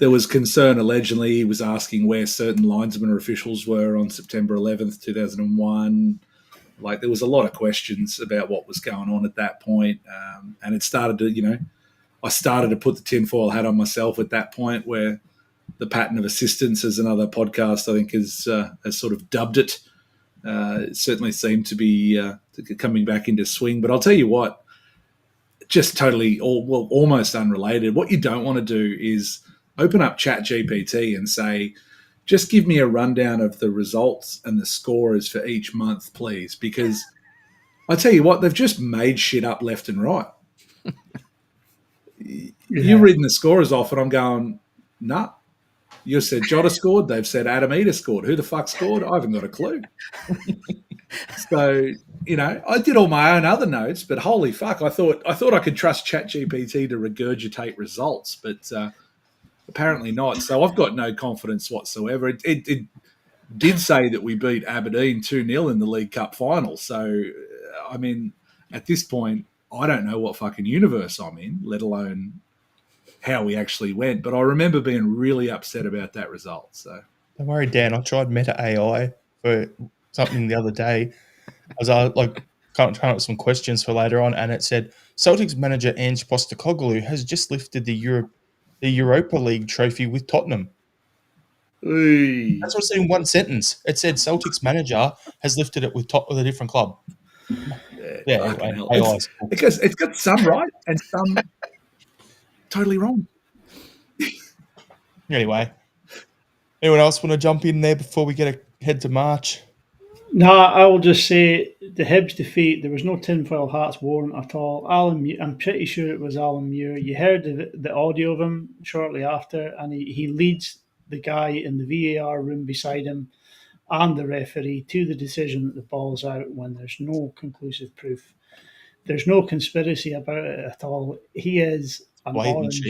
was concern. Allegedly, he was asking where certain linesmen or officials were on September 11th, 2001. Like, there was a lot of questions about what was going on at that point. And it started to, I started to put the tinfoil hat on myself at that point, where the pattern of assistance, as another podcast, I think, has sort of dubbed it. It certainly seemed to be coming back into swing. But I'll tell you what, just totally, almost unrelated, what you don't want to do is open up ChatGPT and say, just give me a rundown of the results and the scores for each month, please. Because I tell you what, they've just made shit up left and right. You're reading the scores off and I'm going, nah. You said Jota scored. They've said Adam Eder scored. Who the fuck scored? I haven't got a clue. So, I did all my own other notes, but holy fuck, I thought I could trust ChatGPT to regurgitate results, but apparently not. So I've got no confidence whatsoever. It did say that we beat Aberdeen 2-0 in the League Cup final. So, I mean, at this point, I don't know what fucking universe I'm in, let alone how we actually went. But I remember being really upset about that result. So don't worry, Dan. I tried Meta AI for something the other day. I was coming up with some questions for later on, and it said Celtics manager Ange Postecoglou has just lifted the Europa League trophy with Tottenham. Hey. That's what's in one sentence. It said Celtics manager has lifted it with a different club. Yeah, anyway, it's got some right and some totally wrong. Anyway, anyone else want to jump in there before we head to March? No, I will just say the Hibs defeat, there was no tinfoil hats worn at all. I'm pretty sure it was Alan Muir. You heard the audio of him shortly after, and he leads the guy in the VAR room beside him and the referee to the decision that the ball's out when there's no conclusive proof. There's no conspiracy about it at all. He is an orange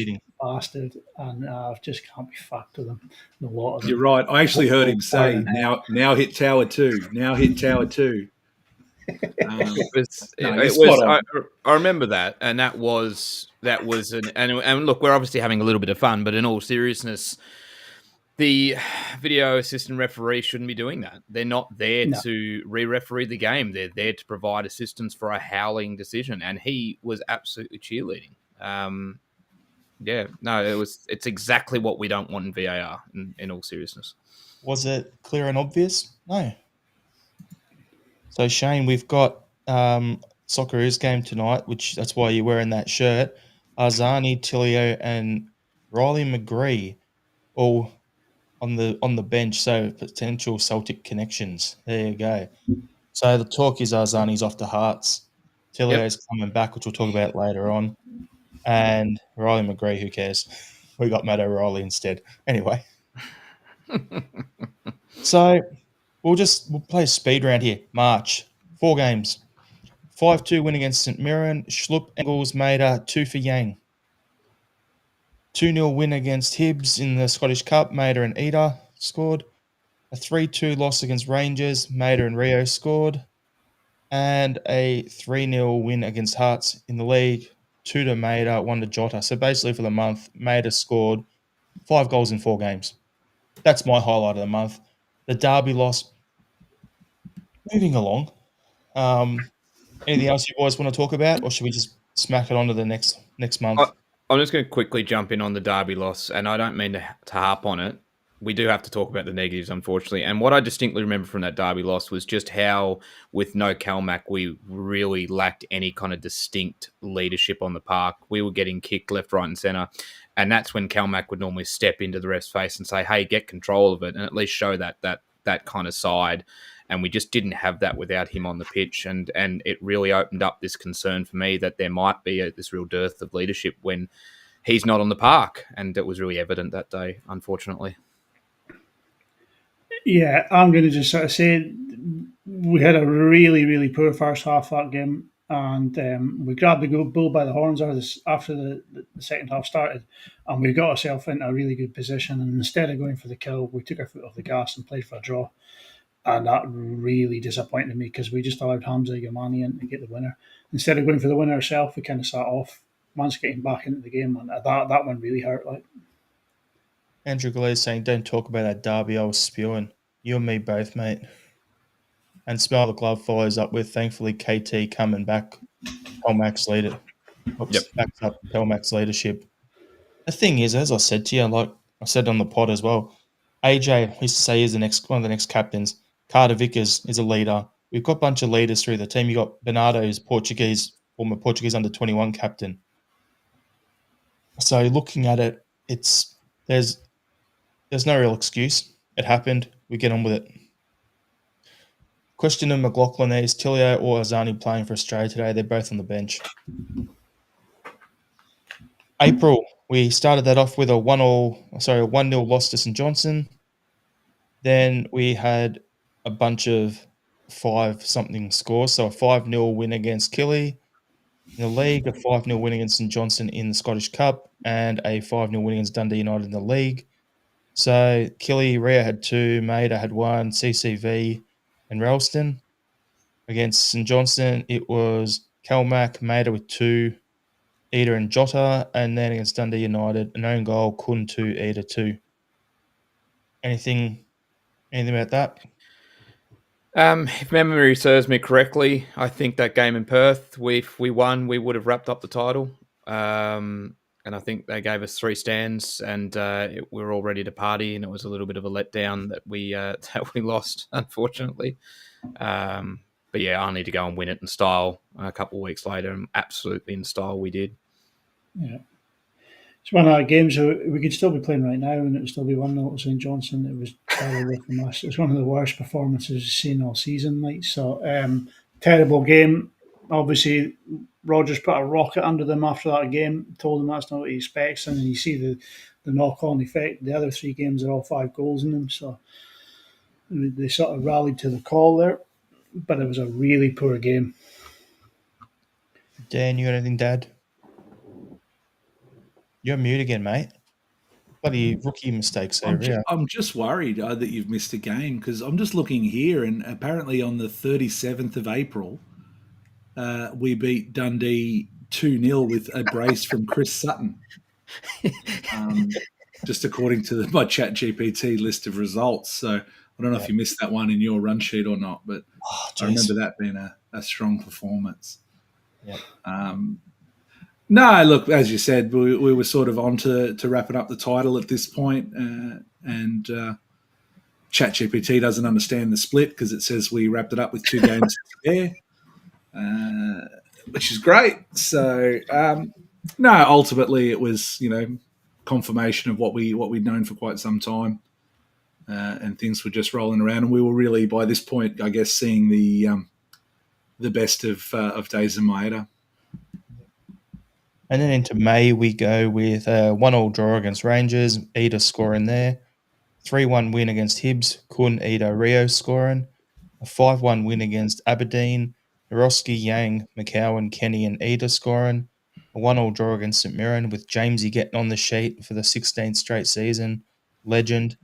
bastard, and I just can't be fucked with him. A lot of them. You're right. I actually heard him say, now hit tower 2. Now hit tower 2. I remember that, and that was and look, we're obviously having a little bit of fun, but in all seriousness, the video assistant referee shouldn't be doing that. They're not there to re-referee the game. They're there to provide assistance for a howling decision, and he was absolutely cheerleading. It's exactly what we don't want in VAR, in all seriousness. Was it clear and obvious? No. So, Shane, we've got Socceroos game tonight, that's why you're wearing that shirt. Arzani, Tilio, and Riley McGree all on the bench, so potential Celtic connections. There you go. So the talk is Arzani's off to Hearts. Tilio's coming back, which we'll talk about later on. And Riley McGree, who cares? We got Matt O'Reilly instead. Anyway. So we'll play a speed round here. March. 4 games. 5-2 win against St Mirren. Schlupp, Engels, Maeda, 2 for Yang. 2-0 win against Hibs in the Scottish Cup. Maeda and Eder scored. A 3-2 loss against Rangers. Maeda and Rio scored. And a 3-0 win against Hearts in the league. 2 to Maeda, 1 to Jota. So basically for the month, Maeda scored 5 goals in 4 games. That's my highlight of the month. The Derby loss. Moving along. Anything else you boys want to talk about, or should we just smack it on to the next month? I'm just going to quickly jump in on the Derby loss, and I don't mean to harp on it. We do have to talk about the negatives, unfortunately. And what I distinctly remember from that Derby loss was just how, with no Calmac, we really lacked any kind of distinct leadership on the park. We were getting kicked left, right, and centre. And that's when Calmac would normally step into the ref's face and say, hey, get control of it, and at least show that kind of side. And we just didn't have that without him on the pitch. And it really opened up this concern for me that there might be this real dearth of leadership when he's not on the park. And it was really evident that day, unfortunately. Yeah, I'm going to just sort of say we had a really, really poor first half of that game, and we grabbed the bull by the horns after the second half started, and we got ourselves into a really good position. And instead of going for the kill, we took our foot off the gas and played for a draw. And that really disappointed me because we just allowed Hamza Yamani in to get the winner. Instead of going for the winner ourselves, we kind of sat off. Once getting back into the game, and that one really hurt. Like Andrew Gillespie saying, don't talk about that Derby. I was spewing. You and me both, mate. And Smell the Glove follows up with, thankfully, KT coming back. Pelmac's leader. Backs up Pelmac's leadership. The thing is, as I said to you, like I said on the pod as well, AJ, we say, is one of the next captains. Carter Vickers is a leader. We've got a bunch of leaders through the team. You got Bernardo, who's former Portuguese under 21 captain. So looking at it, there's no real excuse. It happened. We get on with it. Question of McLaughlin there, is Tilio or Azani playing for Australia today? They're both on the bench. April, we started that off with a 1-0 loss to St Johnson. Then we had a bunch of 5-something scores. So a 5-0 win against Killy in the league, a 5-0 win against St Johnson in the Scottish Cup, and a 5-0 win against Dundee United in the league. So Killy, Ria had 2, Maida had 1, CCV and Ralston. Against St Johnson, it was Calmac, Maida with 2, Ida and Jota, and then against Dundee United, an own goal, Kun 2, Ida 2. Anything about that? If memory serves me correctly, I think that game in Perth, if we won, we would have wrapped up the title. And I think they gave us 3 stands, and we were all ready to party. And it was a little bit of a letdown that we lost, unfortunately. But yeah, I need to go and win it in style a couple of weeks later, and absolutely in style we did. Yeah. It's one of our games we could still be playing right now and it would still be 1-0 to St Johnson. It was terrible from us. It's one of the worst performances we've seen all season. Terrible game. Obviously, Rogers put a rocket under them after that game, told them that's not what he expects, and then you see the knock-on effect. The other 3 games are all 5 goals in them, so they sort of rallied to the call there, but it was a really poor game. Dan, you got anything, Dad? You're mute again, mate. Bloody rookie mistakes there. I'm just worried that you've missed a game because I'm just looking here, and apparently on the 37th of April, we beat Dundee 2-0 with a brace from Chris Sutton. Just according to my ChatGPT list of results. So I don't know if you missed that one in your run sheet or not, but I remember that being a strong performance. Yeah. No, look, as you said, we were sort of on to wrapping up the title at this point, and ChatGPT doesn't understand the split because it says we wrapped it up with 2 games there, which is great. So, no, ultimately it was, confirmation of what we'd known for quite some time, and things were just rolling around, and we were really, by this point, I guess, seeing the best of Days and Maeda. And then into May, we go with a 1-1 draw against Rangers, Ida scoring there. 3-1 win against Hibs, Kun, Ida, Rio scoring. A 5-1 win against Aberdeen, Hiroski, Yang, McCowan, Kenny and Ida scoring. A 1-1 draw against St Mirren with Jamesy getting on the sheet for the 16th straight season. Legend.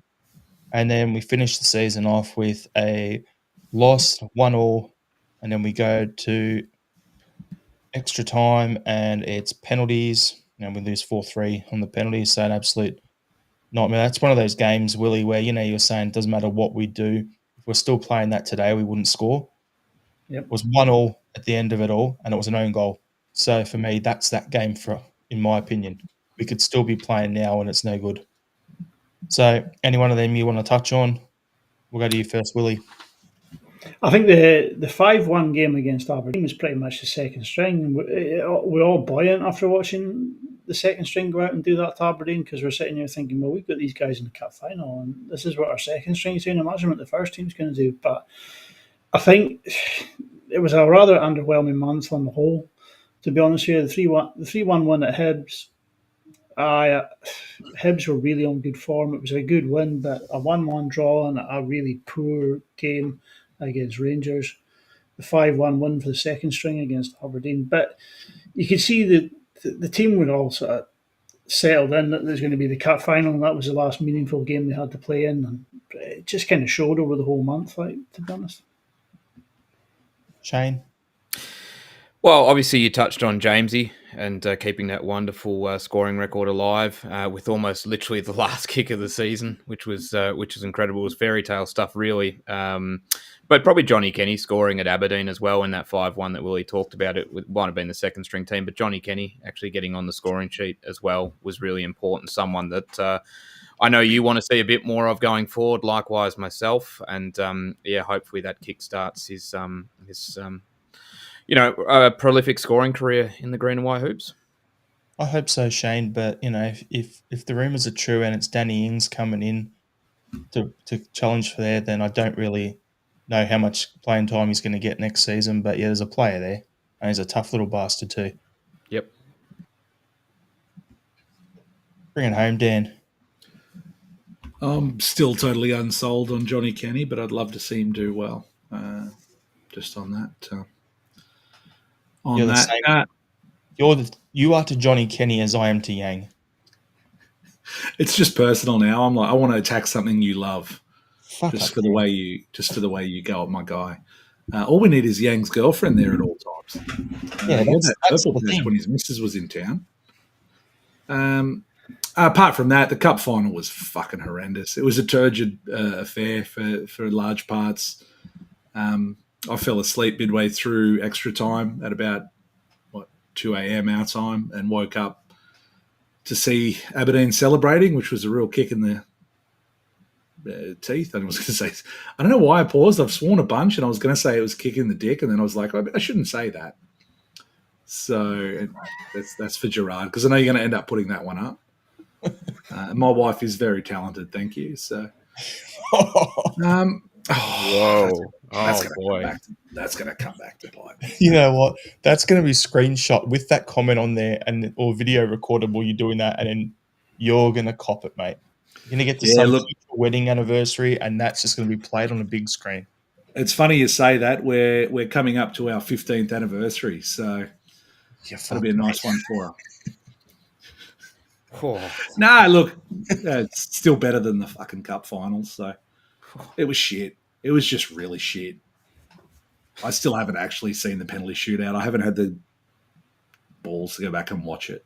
And then we finish the season off with a loss, 1-1, and then we go to extra time and it's penalties, and we lose 4-3 on the penalties. So an absolute nightmare. That's one of those games, Willie, where you're saying it doesn't matter what we do. If we're still playing that today, we wouldn't score. Yep. It was 1-1 at the end of it all, and it was an own goal. So for me, that's that game. In my opinion, we could still be playing now, and it's no good. So, any one of them you want to touch on? We'll go to you first, Willie. I think the 5-1 game against Aberdeen was pretty much the second string. We're all buoyant after watching the second string go out and do that to Aberdeen, because we're sitting here thinking, well, we've got these guys in the cup final, and this is what our second string's doing. Imagine what the first team's going to do. But I think it was a rather underwhelming month on the whole, to be honest with you. The 3-1 win at Hibs, Hibs were really on good form. It was a good win, but a 1-1 draw and a really poor game against Rangers. The 5-1 win for the second string against Aberdeen. But you could see that the team were all sort of settled in that there's going to be the cup final, and that was the last meaningful game they had to play in. And it just kind of showed over the whole month, like, to be honest. Shane? Well, obviously you touched on Jamesy and keeping that wonderful scoring record alive with almost literally the last kick of the season, which was incredible. It was fairy tale stuff, really. But probably Johnny Kenny scoring at Aberdeen as well in that 5-1 that Willie talked about. It might have been the second string team, but Johnny Kenny actually getting on the scoring sheet as well was really important. Someone that I know you want to see a bit more of going forward. Likewise, myself, and hopefully that kickstarts his a prolific scoring career in the green and white hoops. I hope so, Shane. But if the rumours are true and it's Danny Ings coming in to challenge for there, then I don't really know how much playing time he's going to get next season. But yeah, there's a player there, and he's a tough little bastard too. Yep. Bring it home, Dan. I'm still totally unsold on Johnny Kenny, but I'd love to see him do well. Just on that. You're the same. You are to Johnny Kenny as I am to Yang. It's just personal now. I'm like, I want to attack something you love, Fuck just up, for the way you go at my guy. All we need is Yang's girlfriend there at all times. Yeah, that's the purple thing. when his missus was in town. Apart from that, the cup final was fucking horrendous. It was a turgid affair for large parts. I fell asleep midway through extra time at about 2 a.m. our time, and woke up to see Aberdeen celebrating, which was a real kick in the teeth. And I was going to say, I don't know why I paused. I've sworn a bunch, and I was going to say it was kick in the dick, and then I was like, I shouldn't say that. So that's for Gerard, because I know you're going to end up putting that one up. My wife is very talented, thank you. So, Whoa! That's going to come back to bite me. You know what? That's going to be screenshot with that comment on there, or video recorded while you're doing that, and then you're going to cop it, mate. You're going to get to some wedding anniversary, and that's just going to be played on a big screen. It's funny you say that. We're coming up to our 15th anniversary, so that'll be a nice one for her. Nah, look, it's still better than the fucking cup finals. So it was shit. It was just really shit. I still haven't actually seen the penalty shootout. I haven't had the balls to go back and watch it.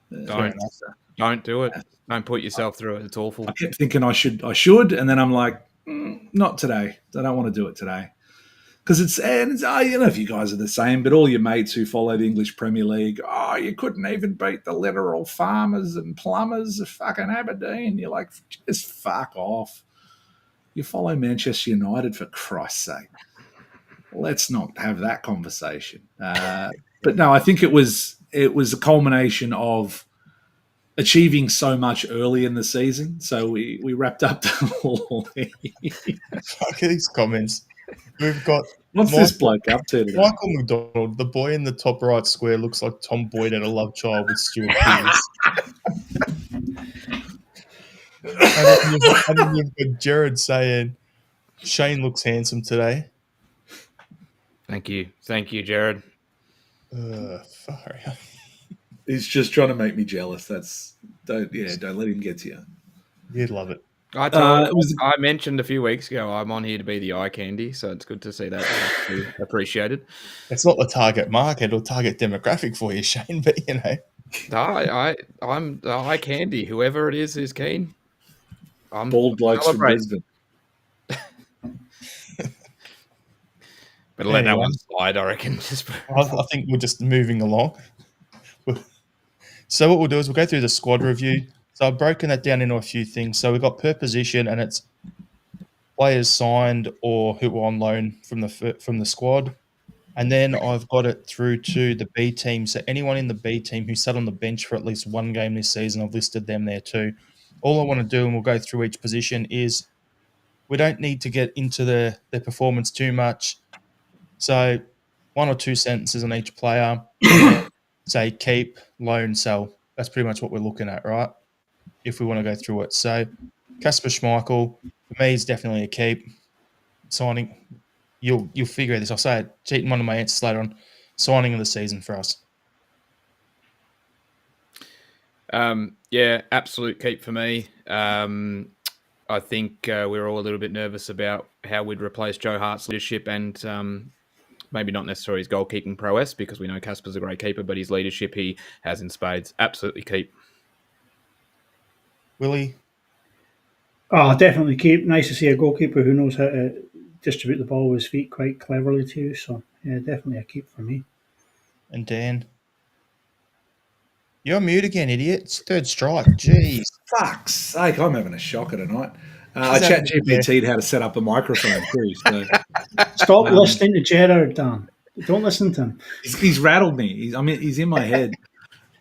Don't do it. Don't put yourself through it. It's awful. I kept thinking I should, and then I'm like, not today. I don't want to do it today. Because I don't know if you guys are the same, but all your mates who follow the English Premier League, you couldn't even beat the literal farmers and plumbers of fucking Aberdeen. You're like, just fuck off. You follow Manchester United, for Christ's sake. Let's not have that conversation. But no, I think it was a culmination of achieving so much early in the season. So we wrapped up the league. Fuck these comments. We've got this bloke up to today? Michael McDonald, the boy in the top right square, looks like Tom Boyd at a love child with Stuart Pearce. And then you've got Jared saying, Shane looks handsome today. Thank you, Jared. Sorry. He's just trying to make me jealous. Don't let him get to you. You'd love it. I mentioned a few weeks ago I'm on here to be the eye candy, so it's good to see that appreciated. It's not the target market or target demographic for you, Shane, but I'm the eye candy. Whoever it is keen. I'm Bald blokes from celebrating. Brisbane. Better let that Anyway. one slide, I reckon. I think we're just moving along. So what we'll do is we'll go through the squad review. So I've broken that down into a few things. So we've got per position, and it's players signed or who were on loan from the squad. And then I've got it through to the B team. So anyone in the B team who sat on the bench for at least one game this season, I've listed them there too. All I want to do, and we'll go through each position, is we don't need to get into their performance too much. So 1 or 2 sentences on each player. Say keep, loan, sell. That's pretty much what we're looking at, right? If we want to go through it. So Kasper Schmeichel, for me, is definitely a keep. Signing, you'll figure this. I'll say it, cheating one of my answers later on. Signing of the season for us. Yeah, absolute keep for me. I think we're all a little bit nervous about how we'd replace Joe Hart's leadership and maybe not necessarily his goalkeeping prowess, because we know Casper's a great keeper, but his leadership he has in spades. Absolutely keep. Willie? Oh, definitely keep. Nice to see a goalkeeper who knows how to distribute the ball with his feet quite cleverly too. So yeah, definitely a keep for me. And Dan? You're on mute again, idiot. It's third strike. Jeez. Fuck's sake, I'm having a shocker tonight. I Is that chat GPT'd how to set up a microphone too. So Stop listening to Gerard, Dan. Don't listen to him. he's rattled me. He's in my head.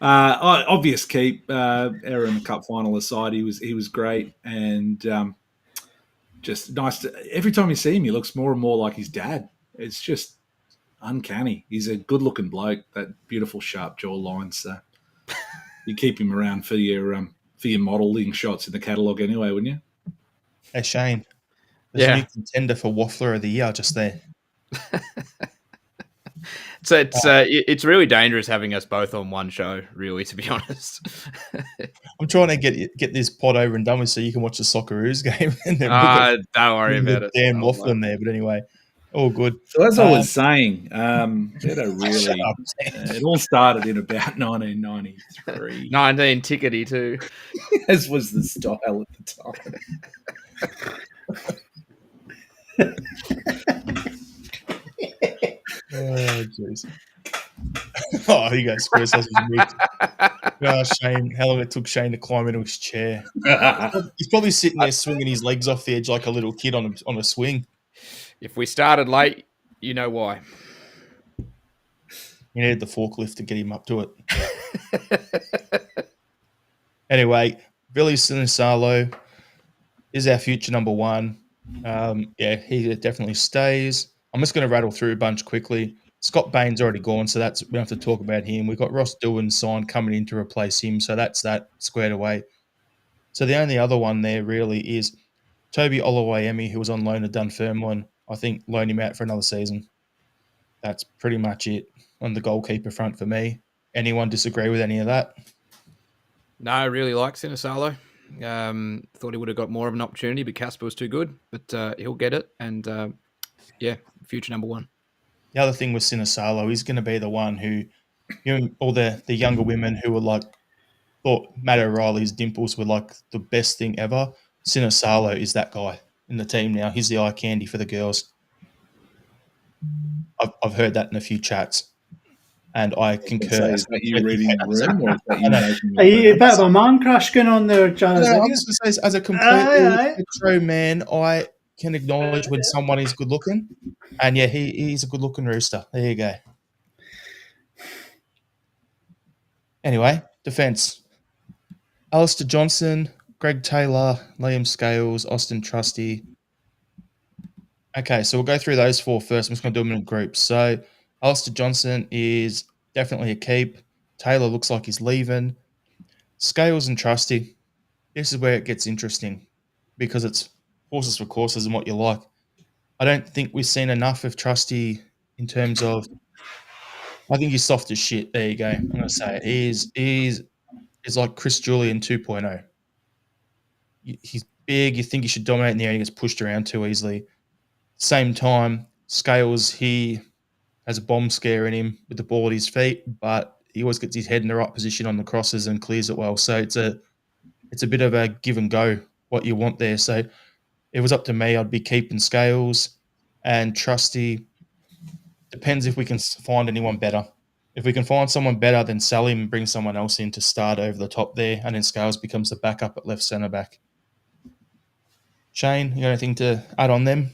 Obvious keep. Error in the cup final aside, he was great, and just nice to. Every time you see him, he looks more and more like his dad. It's just uncanny. He's a good-looking bloke. That beautiful sharp jawline. So you keep him around for your modelling shots in the catalogue anyway, wouldn't you? Hey, Shane. There's a new contender for Waffler of the Year just there. So it's really dangerous having us both on one show, really, to be honest. I'm trying to get this pod over and done with so you can watch the Socceroos game. And then don't worry about it. Dan Waffling there. But anyway, all good. So as I was saying, it all started in about 1993. 19 tickety too. As was the style at the time. Oh, jeez. Oh, he goes Squares has his mute. Oh, Shane, how long it took Shane to climb into his chair. He's probably sitting there swinging his legs off the edge like a little kid on a swing. If we started late, you know why. You needed the forklift to get him up to it. Anyway, Billy Sinisalo is our future number one. He definitely stays. I'm just going to rattle through a bunch quickly. Scott Bain's already gone, so we don't have to talk about him. We've got Ross Dillon signed coming in to replace him, so that's that squared away. So the only other one there really is Toby Oluwayemi, who was on loan to Dunfermline. I think loan him out for another season. That's pretty much it on the goalkeeper front for me. Anyone disagree with any of that? No, I really like Sinisalo. Thought he would have got more of an opportunity, but Casper was too good. But he'll get it, and future number one. The other thing with Sinisalo, he's going to be the one who, all the younger women who were thought Matt O'Reilly's dimples were like the best thing ever. Sinisalo is that guy in the team now. He's the eye candy for the girls. I've heard that in a few chats, and I concur. Is that you reading the room, or is that you making? Are you a bit of a man crush going on there, Jared? No, I'm just going to say, as a completely true man, I can acknowledge when someone is good looking, and yeah, he's a good looking rooster. There you go. Anyway, defense: Alistair Johnson, Greg Taylor, Liam Scales, Austin Trusty. Okay, so we'll go through those four first. I'm just going to do them in groups. So Alistair Johnson is definitely a keep. Taylor looks like he's leaving. Scales and Trusty, this is where it gets interesting because it's horses for courses and what you like. I don't think we've seen enough of Trusty in terms of, I think he's soft as shit. There you go. I'm going to say it. He's like Chris Julian 2.0. He's big. You think he should dominate in the air. He gets pushed around too easily. Same time, Scales, he has a bomb scare in him with the ball at his feet, but he always gets his head in the right position on the crosses and clears it well. So it's a bit of a give and go what you want there. So it was up to me. I'd be keeping Scales and Trusty. Depends if we can find anyone better. If we can find someone better, then sell him and bring someone else in to start over the top there, and then Scales becomes the backup at left centre back. Shane, you got anything to add on them?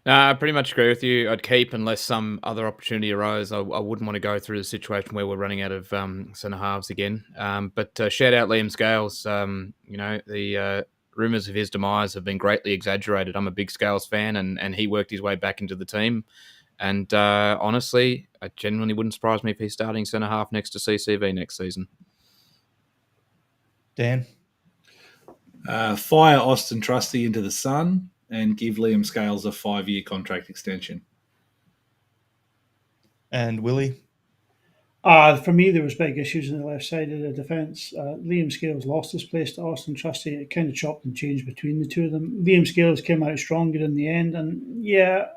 No, I pretty much agree with you. I'd keep unless some other opportunity arose. I wouldn't want to go through the situation where we're running out of centre halves again. But shout out Liam Scales. The rumours of his demise have been greatly exaggerated. I'm a big Scales fan, and he worked his way back into the team. And honestly, it genuinely wouldn't surprise me if he's starting centre half next to CCV next season. Dan? Fire Austin Trusty into the sun and give Liam Scales a 5-year contract extension. And Willie? For me, there was big issues in the left side of the defence. Liam Scales lost his place to Austin Trusty. It kind of chopped and changed between the two of them. Liam Scales came out stronger in the end, and yeah,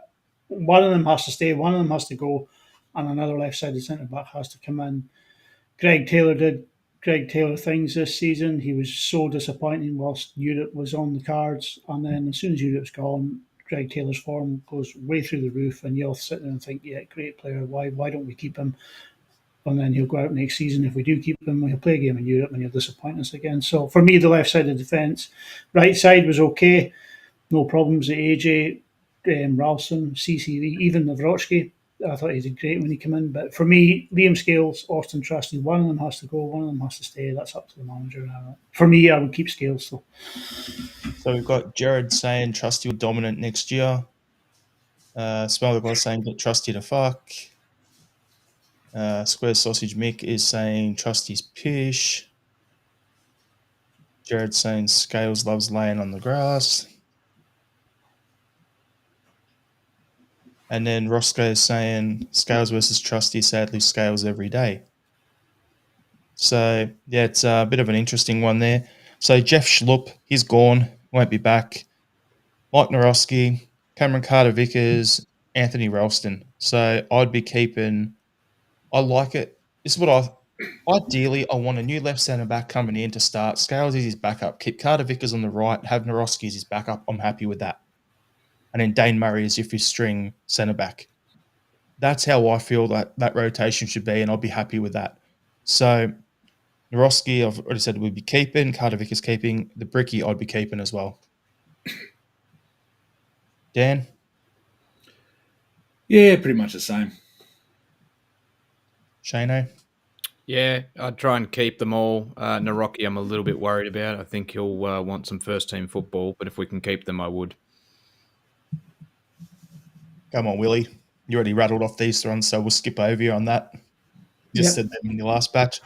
one of them has to stay, one of them has to go, and another left-sided centre-back has to come in. Greg Taylor did Greg Taylor things this season. He was so disappointing whilst Europe was on the cards, and then as soon as Europe's gone, Greg Taylor's form goes way through the roof, and you'll sit there and think, yeah, great player, why don't we keep him? And then he'll go out next season. If we do keep him, he'll play a game in Europe and he'll disappoint us again. So for me, the left side of the defence, right side was okay, no problems. AJ, Ralston, CCV, even Navrotski, I thought he did great when he came in. But for me, Liam Scales, Austin Trusty, one of them has to go, one of them has to stay. That's up to the manager now. For me, I would keep Scales still. So we've got Jared saying Trusty will dominant next year. Smelly Boy saying get Trusty to fuck. Square Sausage Mick is saying Trusty's pish. Jared saying Scales loves laying on the grass. And then Roscoe is saying Scales versus Trusty, sadly Scales every day. So, yeah, it's a bit of an interesting one there. So Jeff Schlupp, he's gone, won't be back. Mike Narosky, Cameron Carter-Vickers, Anthony Ralston. So I'd be keeping... I like it. This is what ideally, I want a new left centre back coming in to start. Scales is his backup. Keep Carter-Vickers on the right. Have Narosky as his backup. I'm happy with that. And then Dane Murray as if you string centre back. That's how I feel that rotation should be, and I'll be happy with that. So Narosky, I've already said we'd be keeping. Carter-Vickers keeping. The Bricky, I'd be keeping as well. Dan? Yeah, pretty much the same. Shano? Yeah, I'd try and keep them all. Narocki, I'm a little bit worried about. I think he'll want some first-team football, but if we can keep them, I would. Come on, Willie. You already rattled off these ones, so we'll skip over you on that. Just said them in your last batch.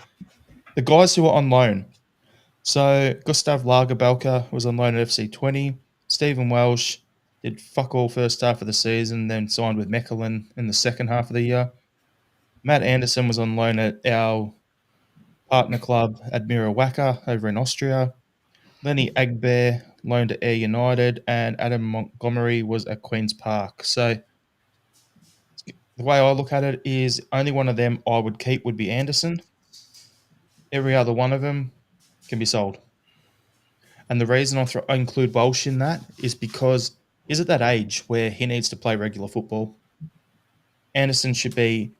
The guys who are on loan. So Gustav Lagerbelka was on loan at FC 20. Stephen Welsh did fuck all first half of the season, then signed with Mechelen in the second half of the year. Matt Anderson was on loan at our partner club, Admira Wacker, over in Austria. Lenny Agbear loaned to Air United, and Adam Montgomery was at Queen's Park. So the way I look at it is only one of them I would keep would be Anderson. Every other one of them can be sold. And the reason I include Welsh in that is because he's at that age where he needs to play regular football. Anderson should be,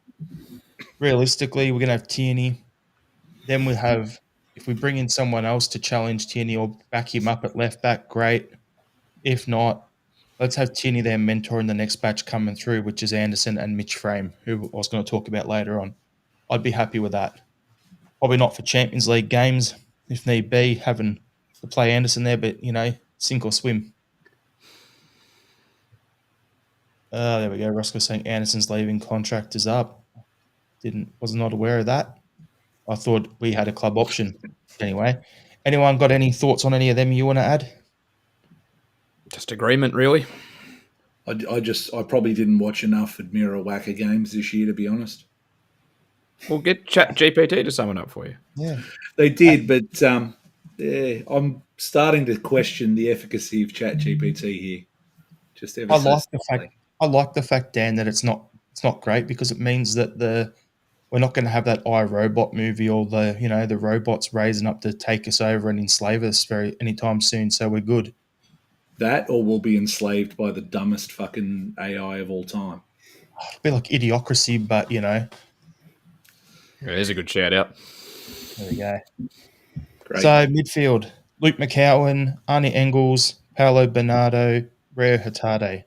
realistically, we're going to have Tierney. Then we have, if we bring in someone else to challenge Tierney or back him up at left back, great. If not, let's have Tierney their mentor in the next batch coming through, which is Anderson and Mitch Frame, who I was going to talk about later on. I'd be happy with that. Probably not for Champions League games, if need be, having to play Anderson there, but, sink or swim. There we go. Roscoe saying Anderson's leaving, contract is up. Was not aware of that. I thought we had a club option. Anyway, anyone got any thoughts on any of them you want to add? Just agreement, really. I probably didn't watch enough Admira Wacker games this year, to be honest. We'll get ChatGPT to sum it up for you. Yeah, they did, but I'm starting to question the efficacy of ChatGPT here. Just I like the fact, Dan, that it's not great, because it means that the we're not going to have that iRobot movie or the robots raising up to take us over and enslave us anytime soon. So we're good. That, or we'll be enslaved by the dumbest fucking AI of all time. It'll be like Idiocracy, but Yeah, there's a good shout out. there we go. Great. So midfield: Luke McCowan, Arnie Engels, Paolo Bernardo, Rio Hatate.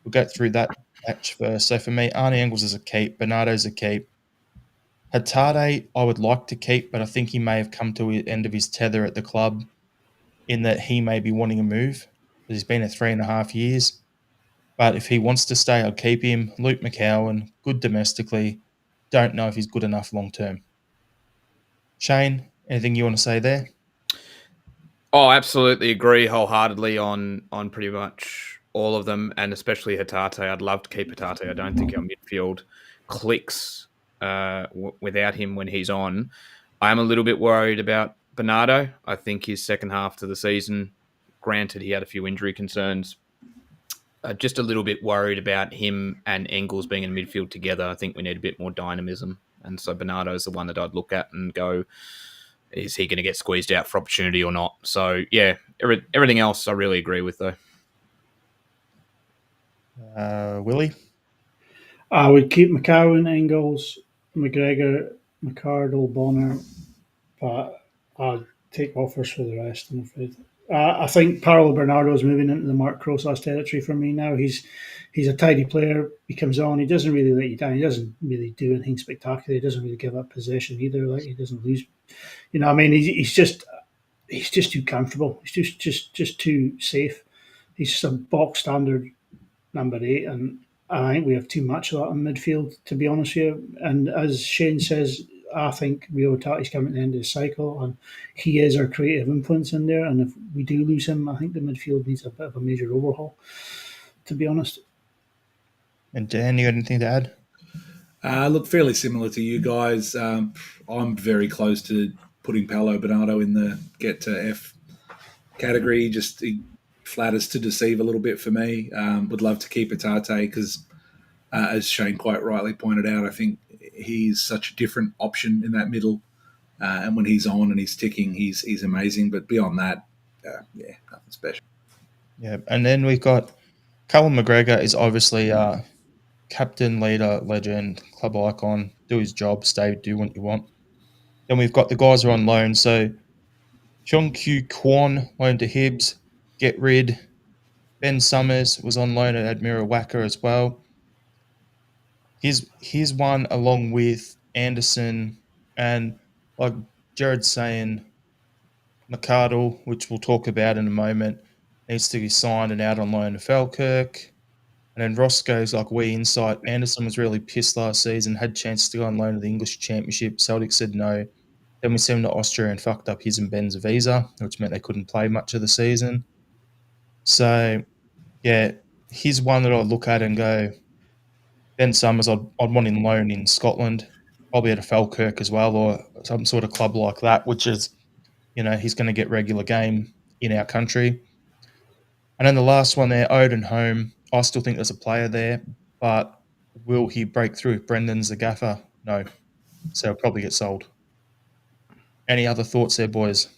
We'll go through that match first. So for me, Arnie Engels is a keep, Bernardo's a keep. Hatate, I would like to keep, but I think he may have come to the end of his tether at the club in that he may be wanting a move. He's been at 3.5 years. But if he wants to stay, I'll keep him. Luke McCowan, good domestically. Don't know if he's good enough long term. Shane, anything you want to say there? Oh, absolutely agree wholeheartedly on pretty much all of them, and especially Hatate. I'd love to keep Hatate. I don't think our midfield clicks without him when he's on. I'm a little bit worried about Bernardo. I think his second half to the season, granted he had a few injury concerns, just a little bit worried about him and Engels being in midfield together. I think we need a bit more dynamism, and so Bernardo is the one that I'd look at and go, is he going to get squeezed out for opportunity or not? So, yeah, everything else I really agree with, though. Willie? I would keep McCowan, Engels, McGregor, McCardle, Bonner, but I'd take offers for the rest, I'm afraid. I think Paolo Bernardo is moving into the Mark Crosas territory for me now. He's a tidy player. He comes on. He doesn't really let you down. He doesn't really do anything spectacular. He doesn't really give up possession either. Like, he doesn't lose. You know, I mean, he's just too comfortable. He's just too safe. He's just a box standard number 8, and I think we have too much of that in midfield, to be honest with you. And as Shane says, I think Rio Tati's coming to the end of the cycle, and he is our creative influence in there. And if we do lose him, I think the midfield needs a bit of a major overhaul, to be honest. And Dan, you got anything to add? Look, fairly similar to you guys. I'm very close to putting Paolo Bernardo in the get to F category. Just he flatters to deceive a little bit for me. Would love to keep Hatate because, as Shane quite rightly pointed out, I think he's such a different option in that middle. And when he's on and he's ticking, he's amazing. But beyond that, nothing special. Yeah, and then we've got Callum McGregor is obviously captain, leader, legend, club icon. Do his job, stay, do what you want. Then we've got the guys who are on loan. So Chung Kyu Kwon loaned to Hibs. Get rid. Ben Summers was on loan at Admira Wacker as well. Here's one along with Anderson and, like Jared's saying, McCardle, which we'll talk about in a moment, needs to be signed and out on loan to Falkirk. And then Roscoe's like we insight. Anderson was really pissed last season, had chances to go on loan to the English Championship. Celtic said no. Then we sent him to Austria and fucked up his and Ben's visa, which meant they couldn't play much of the season. So, yeah, he's one that I'd look at and go, Ben Summers, I'd want him loan in Scotland, probably at a Falkirk as well, or some sort of club like that, which is, he's going to get regular game in our country. And then the last one there, Odin Home. I still think there's a player there, but will he break through? Brendan's the gaffer? No. So he'll probably get sold. Any other thoughts there, boys?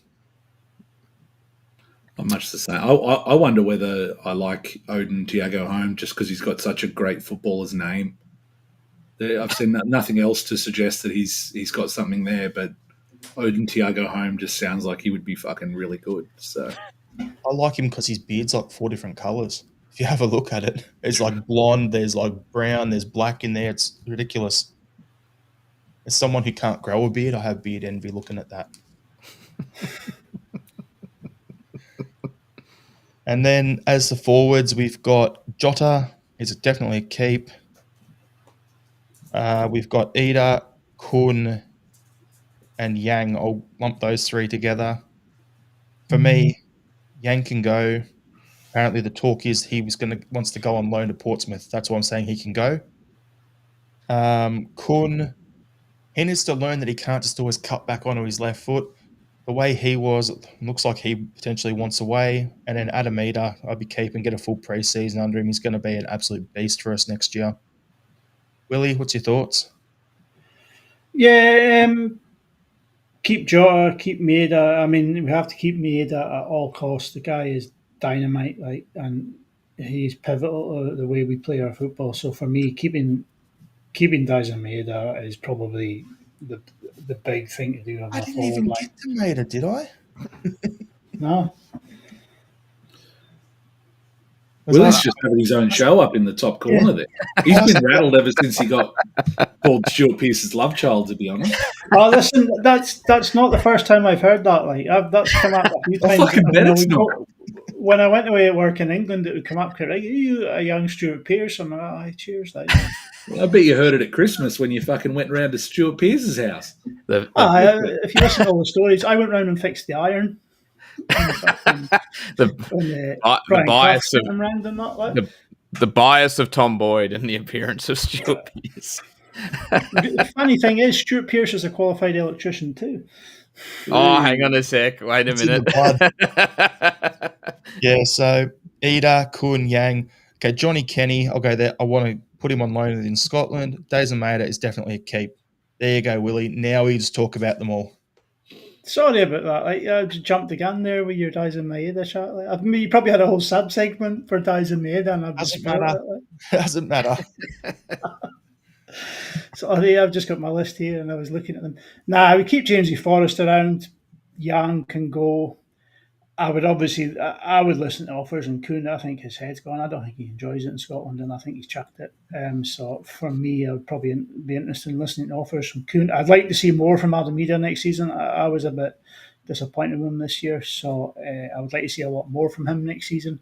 Not much to say. I wonder whether I like Odin Tiago Home just because he's got such a great footballer's name. I've seen nothing else to suggest that he's got something there, but Odin Tiago Home just sounds like he would be fucking really good. So I like him because his beard's like 4 different colours. If you have a look at it, it's like blonde, there's like brown, there's black in there. It's ridiculous. As someone who can't grow a beard, I have beard envy looking at that. And then as the forwards, we've got Jota, is definitely a keep. We've got Ida, Kun, and Yang. I'll lump those 3 together. For me, Yang can go. Apparently, the talk is he wants to go on loan to Portsmouth. That's why I'm saying he can go. Kun, he needs to learn that he can't just always cut back onto his left foot. The way he was, it looks like he potentially wants away. And then Adamita, I'd be keeping, get a full preseason under him. He's going to be an absolute beast for us next year. Willie, what's your thoughts? Yeah, keep Jota, keep Maeda. I mean, we have to keep Maeda at all costs. The guy is dynamite, like, and he's pivotal to the way we play our football. So for me, keeping Dyson Maeda is probably the the big thing to do on I our didn't forward even line. get to Mater, did I? No, Was Willie's I- just having his own show up in the top corner Yeah. there. He's been rattled ever since he got called Stuart Pearce's love child, to be honest. oh, listen, that's not the first time I've heard that. Like, that's come up a few I times. fucking bet it's not. When I went away at work in England, it would come up. Right, you a young Stuart Pearce? I'm like, oh, cheers. Like, I bet you heard it at Christmas when you fucking went round to Stuart Pearce's house. if you listen to all the stories, I went round and fixed the iron. The Brian bias Clough of sent him round and that. Like. the bias of Tom Boyd and the appearance of Stuart Pearce. The funny thing is, Stuart Pearce is a qualified electrician too. Oh, hang on a sec. Wait a It's in minute. Yeah, so Ida, Kun, Yang. Okay, Johnny Kenny, I'll go there. I want to put him on loan in Scotland. Dazen Maeda is definitely a keep. There you go, Willie. Now we just talk about them all. Sorry about that. Like, I just jumped the gun there with your Dies and Maeda chat. Like, I mean, you probably had a whole sub segment for Dies and Maeda, and I've just Doesn't matter. Doesn't matter. Sorry, I've just got my list here, and I was looking at them. Nah, we keep Jamesy Forrest around. Yang can go. I would listen to offers and Kuhn. I think his head's gone. I don't think he enjoys it in Scotland, and I think he's chucked it. So for me, I would probably be interested in listening to offers from Kuhn. I'd like to see more from Adamida next season. I was a bit disappointed with him this year, so I would like to see a lot more from him next season.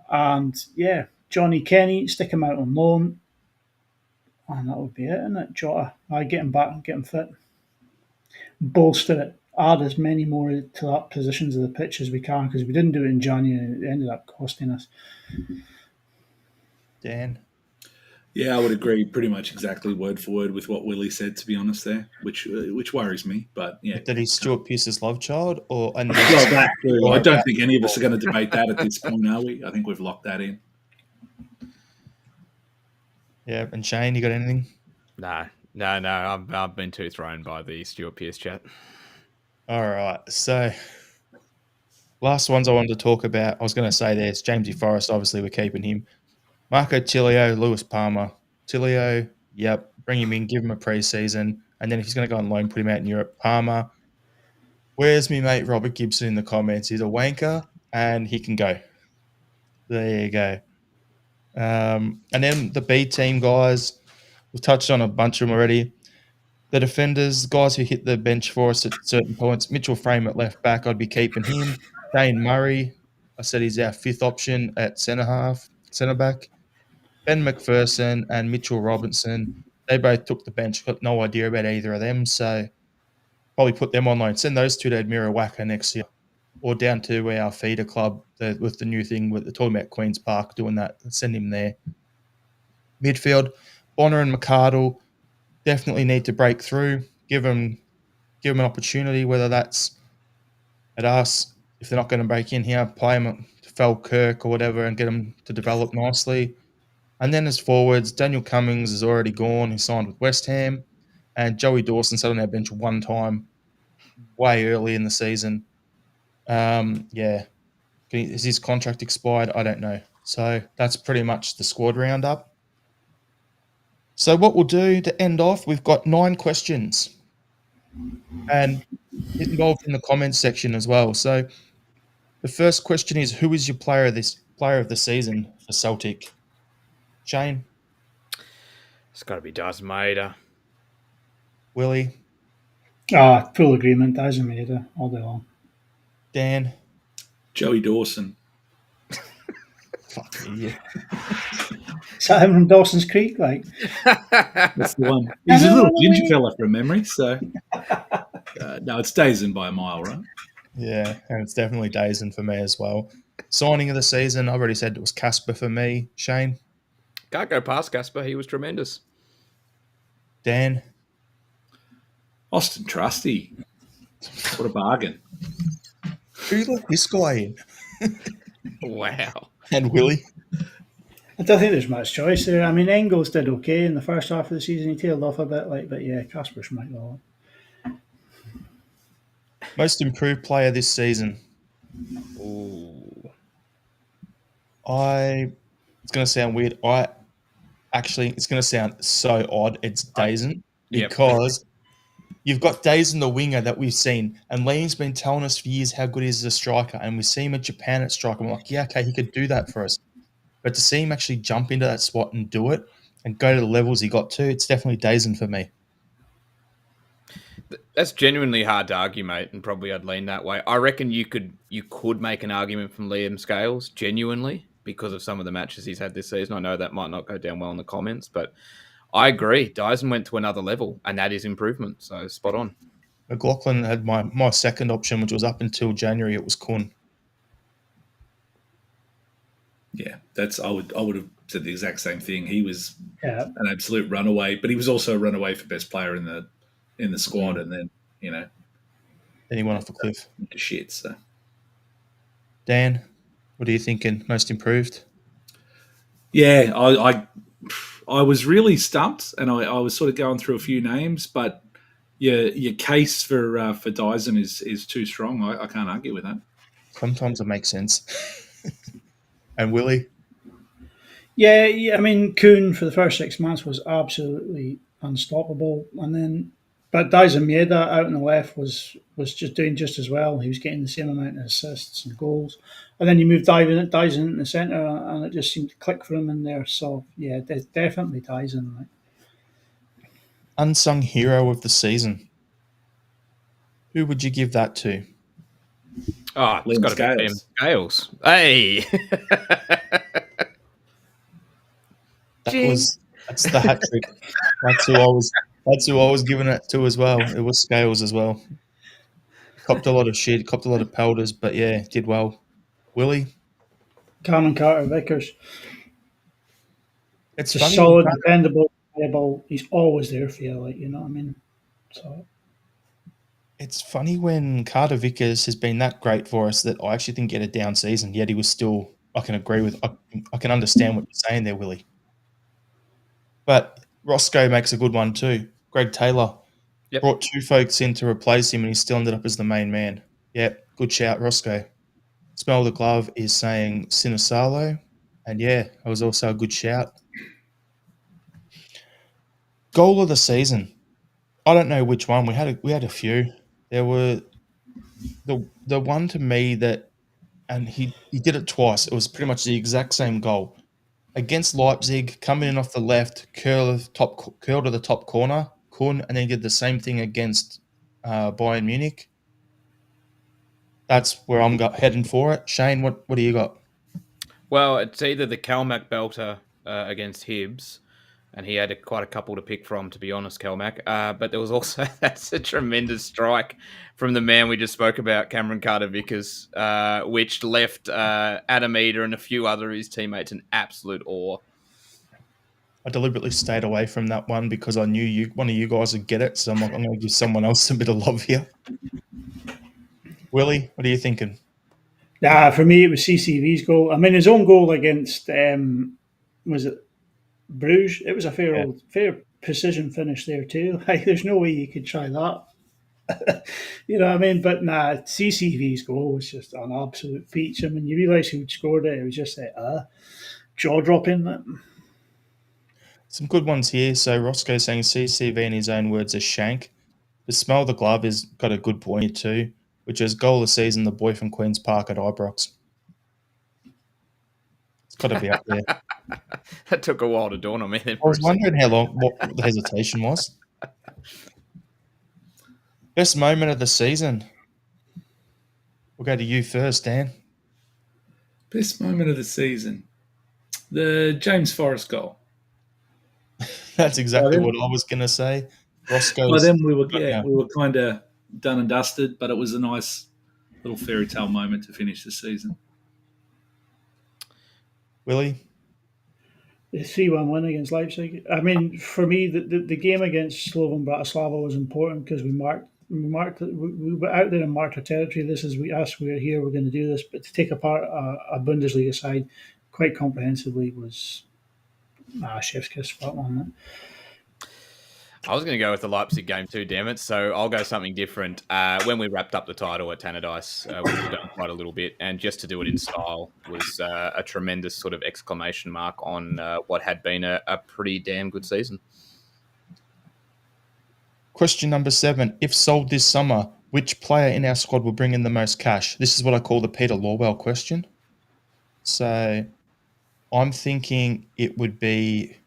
And yeah, Johnny Kenny, stick him out on loan, and that would be it, isn't it? Jota, I get him back, get him fit, bolster it. Add as many more to that positions of the pitch as we can, because we didn't do it in January and it ended up costing us. Dan? Yeah, I would agree pretty much exactly word for word with what Willie said, to be honest there, which worries me. But yeah. That he's Stuart Pearce's love child? Or Well, that too. I don't think any of us are going to debate that at this point, are we? I think we've locked that in. Yeah, and Shane, you got anything? No. I've been too thrown by the Stuart Pearce chat. All right. So, last ones I wanted to talk about, I was going to say there's Jamesy Forrest. Obviously, we're keeping him. Marco Tilio, Lewis Palmer. Tilio, yep. Bring him in, give him a preseason. And then if he's going to go on loan, put him out in Europe. Palmer. Where's me mate Robert Gibson in the comments? He's a wanker and he can go. There you go. And then the B team guys, we've touched on a bunch of them already. The defenders, guys who hit the bench for us at certain points. Mitchell Frame at left back, I'd be keeping him. Dane Murray, I said he's our fifth option at centre back. Ben McPherson and Mitchell Robinson, they both took the bench. Got no idea about either of them, so probably put them on loan. Send those two to Admira Wacker next year, or down to our feeder club with the new thing. They're talking about Queen's Park doing that. Send him there. Midfield, Bonner and McArdle definitely need to break through. Give them an opportunity, whether that's at us. If they're not going to break in here, play them to Falkirk or whatever and get them to develop nicely. And then as forwards, Daniel Cummings is already gone. He signed with West Ham. And Joey Dawson sat on our bench one time way early in the season. Yeah. Is his contract expired? I don't know. So that's pretty much the squad roundup. So what we'll do to end off, we've got 9 questions. And get involved in the comments section as well. So the first question is, who is your player of the season for Celtic? Shane? It's got to be Dyson Maeda. Willie? Full agreement. Dyson Maeda all day long. Dan? Joey Dawson. Fuck yeah. Is that him from Dawson's Creek? Like, That's the one. He's a little ginger fella from memory, so no, it stays in by a mile, right? Yeah, and it's definitely Dazen for me as well. Signing of the season, I've already said it was Casper for me. Shane? Can't go past Casper. He was tremendous. Dan? Austin Trusty. What a bargain. Who let this guy in? Wow. And Willie? I don't think there's much choice there. I mean, Engels did okay in the first half of the season. He tailed off a bit, but yeah, Casper Schmeichel. Most improved player this season. Ooh. It's going to sound weird. It's going to sound so odd. It's Dazen Yep. because you've got Dazen, the winger that we've seen, and Liam's been telling us for years how good he is as a striker, and we see him at Japan at striker. I'm like, yeah, okay, he could do that for us. But to see him actually jump into that spot and do it and go to the levels he got to, it's definitely Dazen for me. That's genuinely hard to argue, mate, and probably I'd lean that way. I reckon you could make an argument from Liam Scales, genuinely, because of some of the matches he's had this season. I know that might not go down well in the comments, but I agree. Dyson went to another level, and that is improvement. So spot on. McLaughlin had my second option, which was up until January. It was Kun. Yeah, I would have said the exact same thing. He was Yeah. an absolute runaway, but he was also a runaway for best player in the squad, and then Then he went off a cliff. into shit. So Dan, what are you thinking? Most improved? yeah, I was really stumped, and I was sort of going through a few names, but your case for Dyson is too strong. I can't argue with that. Sometimes it makes sense. And Willie? Yeah, I mean, Kuhn for the first 6 months was absolutely unstoppable, but Dyson Mieda out on the left was just doing just as well. He was getting the same amount of assists and goals, and then you moved Dyson in the centre, and it just seemed to click for him in there. So yeah, definitely Dyson. Like. Unsung hero of the season. Who would you give that to? Oh, it's got to be Scales. Hey. That's the hat trick. That's who I was giving it to as well. It was Scales as well. Copped a lot of shit, copped a lot of pelters, but yeah, did well. Willie? Cameron Carter-Vickers. It's just solid, dependable, reliable. He's always there for you, like, you know what I mean? So it's funny when Carter Vickers has been that great for us that I actually didn't get a down season, yet he was still, I can agree with, I can understand what you're saying there, Willie. But Roscoe makes a good one too. Greg Taylor brought two folks in to replace him and he still ended up as the main man. Yep, good shout, Roscoe. Smell the Glove is saying Sinisalo. And yeah, it was also a good shout. Goal of the season. I don't know which one. We had a few. There were the one to me that, and he did it twice. It was pretty much the exact same goal against Leipzig, coming in off the left, curl to the top corner, Kun, and then he did the same thing against Bayern Munich. That's where I'm heading for it. Shane, what do you got? Well, it's either the Calmac belter against Hibs, and he had quite a couple to pick from, to be honest, Calmac. But there was also, that's a tremendous strike from the man we just spoke about, Cameron Carter-Vickers, which left Adam Eder and a few other of his teammates in absolute awe. I deliberately stayed away from that one because I knew one of you guys would get it, so I'm like, I'm going to give someone else a bit of love here. Willie, what are you thinking? For me, it was CCV's goal. I mean, his own goal against, was it Bruges? It was a fair precision finish there too. Like, there's no way you could try that. You know what I mean? But CCV's goal was just an absolute peach. I mean, you realise who'd scored it. It was just jaw-dropping. Some good ones here. So Roscoe saying CCV in his own words is shank. The Smell the Glove has got a good point here too, which is goal of the season, the boy from Queen's Park at Ibrox. It's got to be up there. That took a while to dawn on me. I was wondering what the hesitation was. Best moment of the season. We'll go to you first, Dan. Best moment of the season. The James Forrest goal. That's exactly what I was going to say. Roscoe. By then we were kind of done and dusted, but it was a nice little fairy tale moment to finish the season. Willie? The 3-1 win against Leipzig. I mean, for me, the game against Slovan Bratislava was important because we were out there and marked our territory. This is us. We're here. We're going to do this. But to take apart a Bundesliga side, quite comprehensively was chef's kiss for that one. I was going to go with the Leipzig game too, damn it. So I'll go something different. When we wrapped up the title at Tannadice, which we've done quite a little bit, and just to do it in style was a tremendous sort of exclamation mark on what had been a pretty damn good season. Question number 7. If sold this summer, which player in our squad will bring in the most cash? This is what I call the Peter Lorwell question. So I'm thinking it would be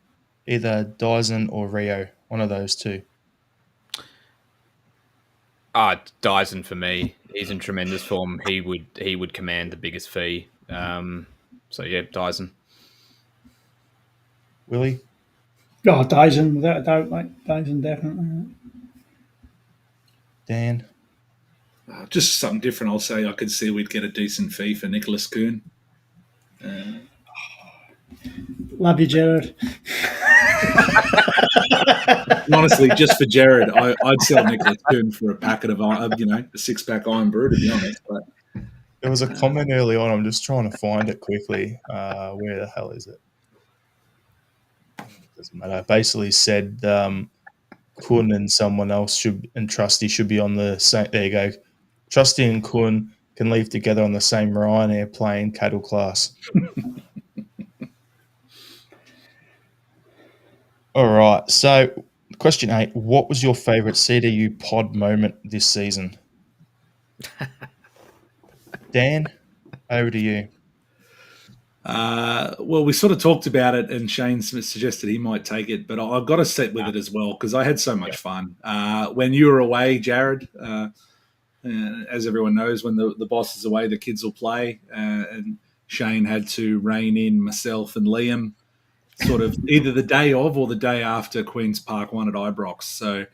either Dyson or Rio, one of those two. Dyson for me. He's in tremendous form. He would command the biggest fee. So yeah, Dyson. Willie? Oh, Dyson, without a doubt, Dyson definitely. Dan? Just something different. I'll say I could see we'd get a decent fee for Nicholas Kuhn. Love you, Gerard. Honestly, just for Jared, I'd sell Nicholas Kuhn for a packet of, a 6-pack Iron Brew, to be honest. But there was a comment early on. I'm just trying to find it quickly. Where the hell is it? Doesn't matter. Basically said Kuhn and someone else and Trusty should be on the same. There you go. Trusty and Kuhn can leave together on the same Ryanair plane, cattle class. All right. So, question 8. What was your favourite CDU pod moment this season? Dan, over to you. Well, we sort of talked about it, and Shane Smith suggested he might take it, but I've got to sit with it as well because I had so much fun. When you were away, Jared, as everyone knows, when the boss is away, the kids will play, and Shane had to rein in myself and Liam sort of either the day of or the day after Queen's Park won at Ibrox. So,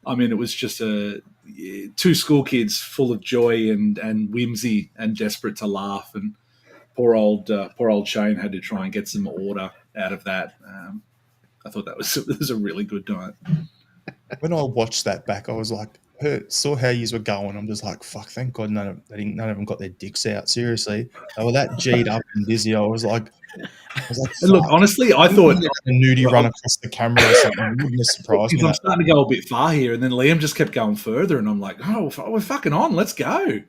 I mean, it was just two school kids full of joy and whimsy and desperate to laugh. And poor old Shane had to try and get some order out of that. I thought it was a really good night. When I watched that back, I was like, saw how you were going. I'm just like, fuck, thank God none of them got their dicks out. Seriously. They were that G'd up and busy. I was like, and look, honestly, I thought a nudie run across the camera or something. It wouldn't have surprised me. I'm starting to go a bit far here, and then Liam just kept going further, and I'm like, oh, we're fucking on. Let's go.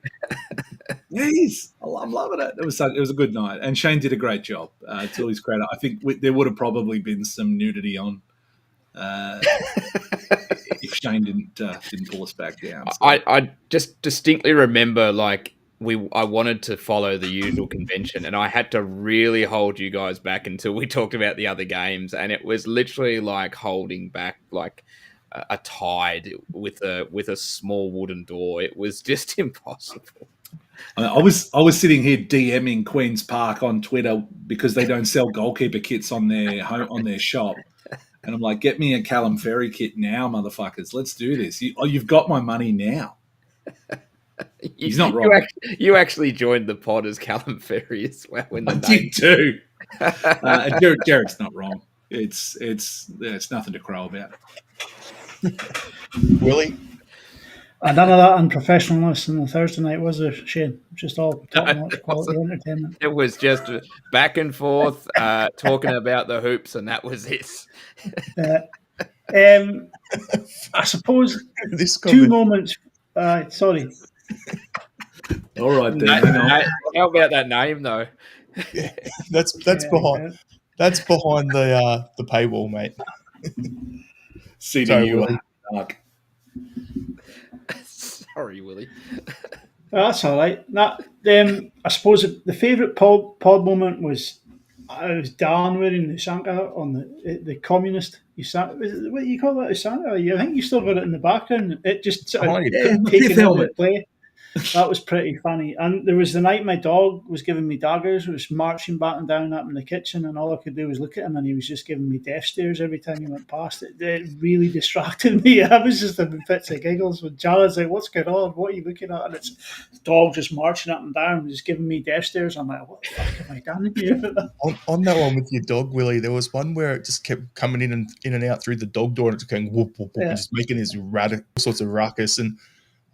Jeez, I'm loving it. It was a good night, and Shane did a great job. To his credit, I think there would have probably been some nudity on if Shane didn't pull us back down. So. I just distinctly remember I wanted to follow the usual convention, and I had to really hold you guys back until we talked about the other games, and it was literally like holding back like a tide with a small wooden door. It was just impossible. I was sitting here DMing Queen's Park on Twitter because they don't sell goalkeeper kits on their shop. And I'm like, get me a Callum Ferry kit now, motherfuckers. Let's do this. You've got my money now. He's not wrong. You actually joined the pod as Callum Ferry as well. I did too. And Jared's not wrong. It's nothing to crow about. Willie? None of that unprofessionalness on the Thursday night, was there, Shane? Just all top-notch quality entertainment. It was just back and forth, talking about the hoops, and that was it. I suppose two moments. Sorry. All right, then. How about that name, though? Yeah, that's behind the paywall, mate. CDU. Sorry, Willie. That's all right. I suppose the favourite pod moment was Dan wearing the Santa hat on the communist. What do you call that? A Santa? I think you still got it in the background. It just sort of taken over the play. That was pretty funny. And there was the night my dog was giving me daggers. It was marching back and down up in the kitchen, and all I could do was look at him, and he was just giving me death stares every time he went past. It really distracted me. I was just having fits of giggles when Jared's like, "What's going on? What are you looking at?" And it's the dog just marching up and down, just giving me death stares. I'm like, "What the fuck have I done here?" on that one with your dog, Willie, there was one where it just kept coming in and out through the dog door, and it's going whoop whoop whoop, and just making this sorts of ruckus, and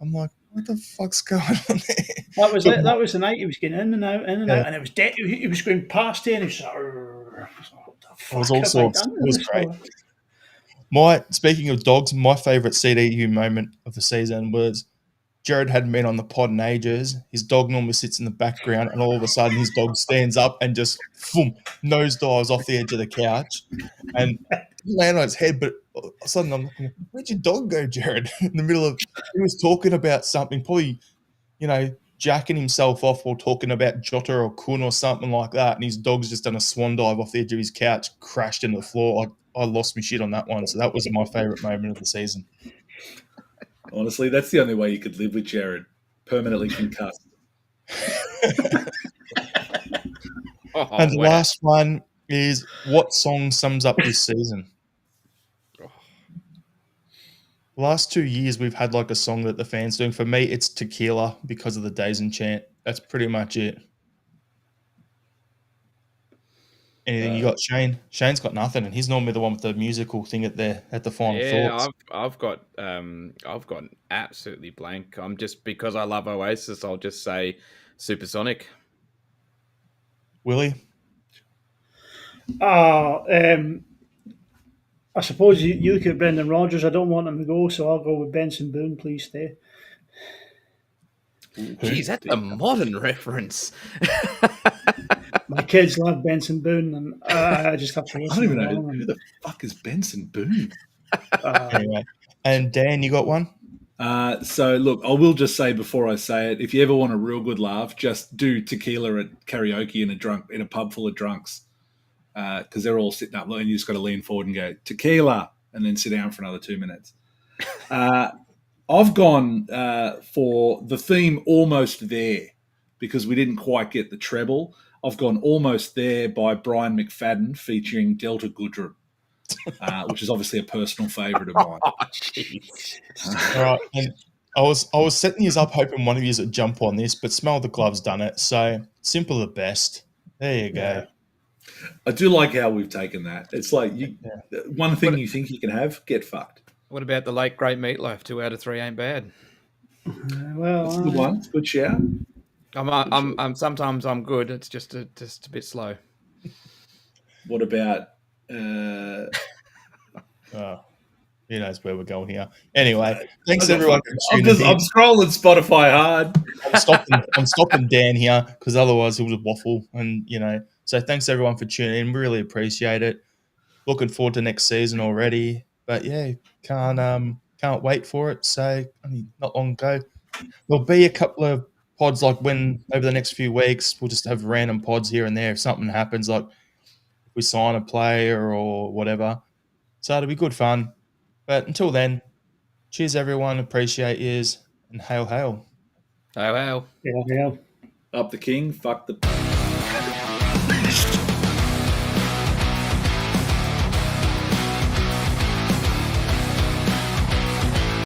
I'm like, what the fuck's going on there? That was But it. That was the night he was getting in and out, and it was he was going past it, and he was like, what the it was fuck all have I sorts. done It to was this great. fella? Speaking of dogs, my favourite CDU moment of the season was Jared hadn't been on the pod in ages. His dog normally sits in the background, and all of a sudden his dog stands up and just boom, nosedives off the edge of the couch and land on its head. But all of a sudden I'm looking, where'd your dog go, Jared? In the middle of, he was talking about something, probably, jacking himself off or talking about Jota or Kun or something like that. And his dog's just done a swan dive off the edge of his couch, crashed into the floor. I lost my shit on that one. So that was my favourite moment of the season. Honestly, that's the only way you could live with Jared. Permanently concussed. And the last one is, what song sums up this season? The last 2 years we've had like a song that the fans doing. For me, it's Tequila because of the Days and Chant. That's pretty much it. Anything you got, Shane? Shane's got nothing, and he's normally the one with the musical thing at the final thoughts. I've got absolutely blank. I'm just, because I love Oasis, I'll just say Supersonic. Willie? I suppose you look at Brendan Rodgers. I don't want him to go, so I'll go with Benson Boone. Please stay. Geez, that's a modern reference. My kids love Benson Boone, and I just have to listen. I don't even know who the fuck is Benson Boone. Anyway, and Dan, you got one? So look, I will just say before I say it, if you ever want a real good laugh, just do Tequila at karaoke in a pub full of drunks, because they're all sitting up, and you just got to lean forward and go Tequila, and then sit down for another 2 minutes. I've gone for the theme Almost There, because we didn't quite get the treble. I've gone Almost There by Brian McFadden featuring Delta Goodrum, which is obviously a personal favourite of mine. Oh, jeez. All right, and I was setting these up hoping one of you would jump on this, but Smell the Glove's done it. So simple the best. There you go. Yeah. I do like how we've taken that. It's like one thing you think you can have, get fucked. What about the late great Meatloaf? 2 out of 3 ain't bad. Well, that's a good one. It's a good shout. I'm sometimes I'm good. It's just a bit slow. What about? Who knows where we're going here? Anyway, thanks everyone for tuning in. I'm scrolling Spotify hard. I'm stopping Dan here because otherwise he'll just waffle. And so thanks everyone for tuning in. We really appreciate it. Looking forward to next season already. But yeah, can't wait for it. So not long ago, there'll be a couple of pods like when over the next few weeks we'll just have random pods here and there if something happens, like if we sign a player or whatever. So it'll be good fun. But until then, cheers everyone. Appreciate yous, and hail, hail. Hail, hail. yeah. Up the king, fuck the.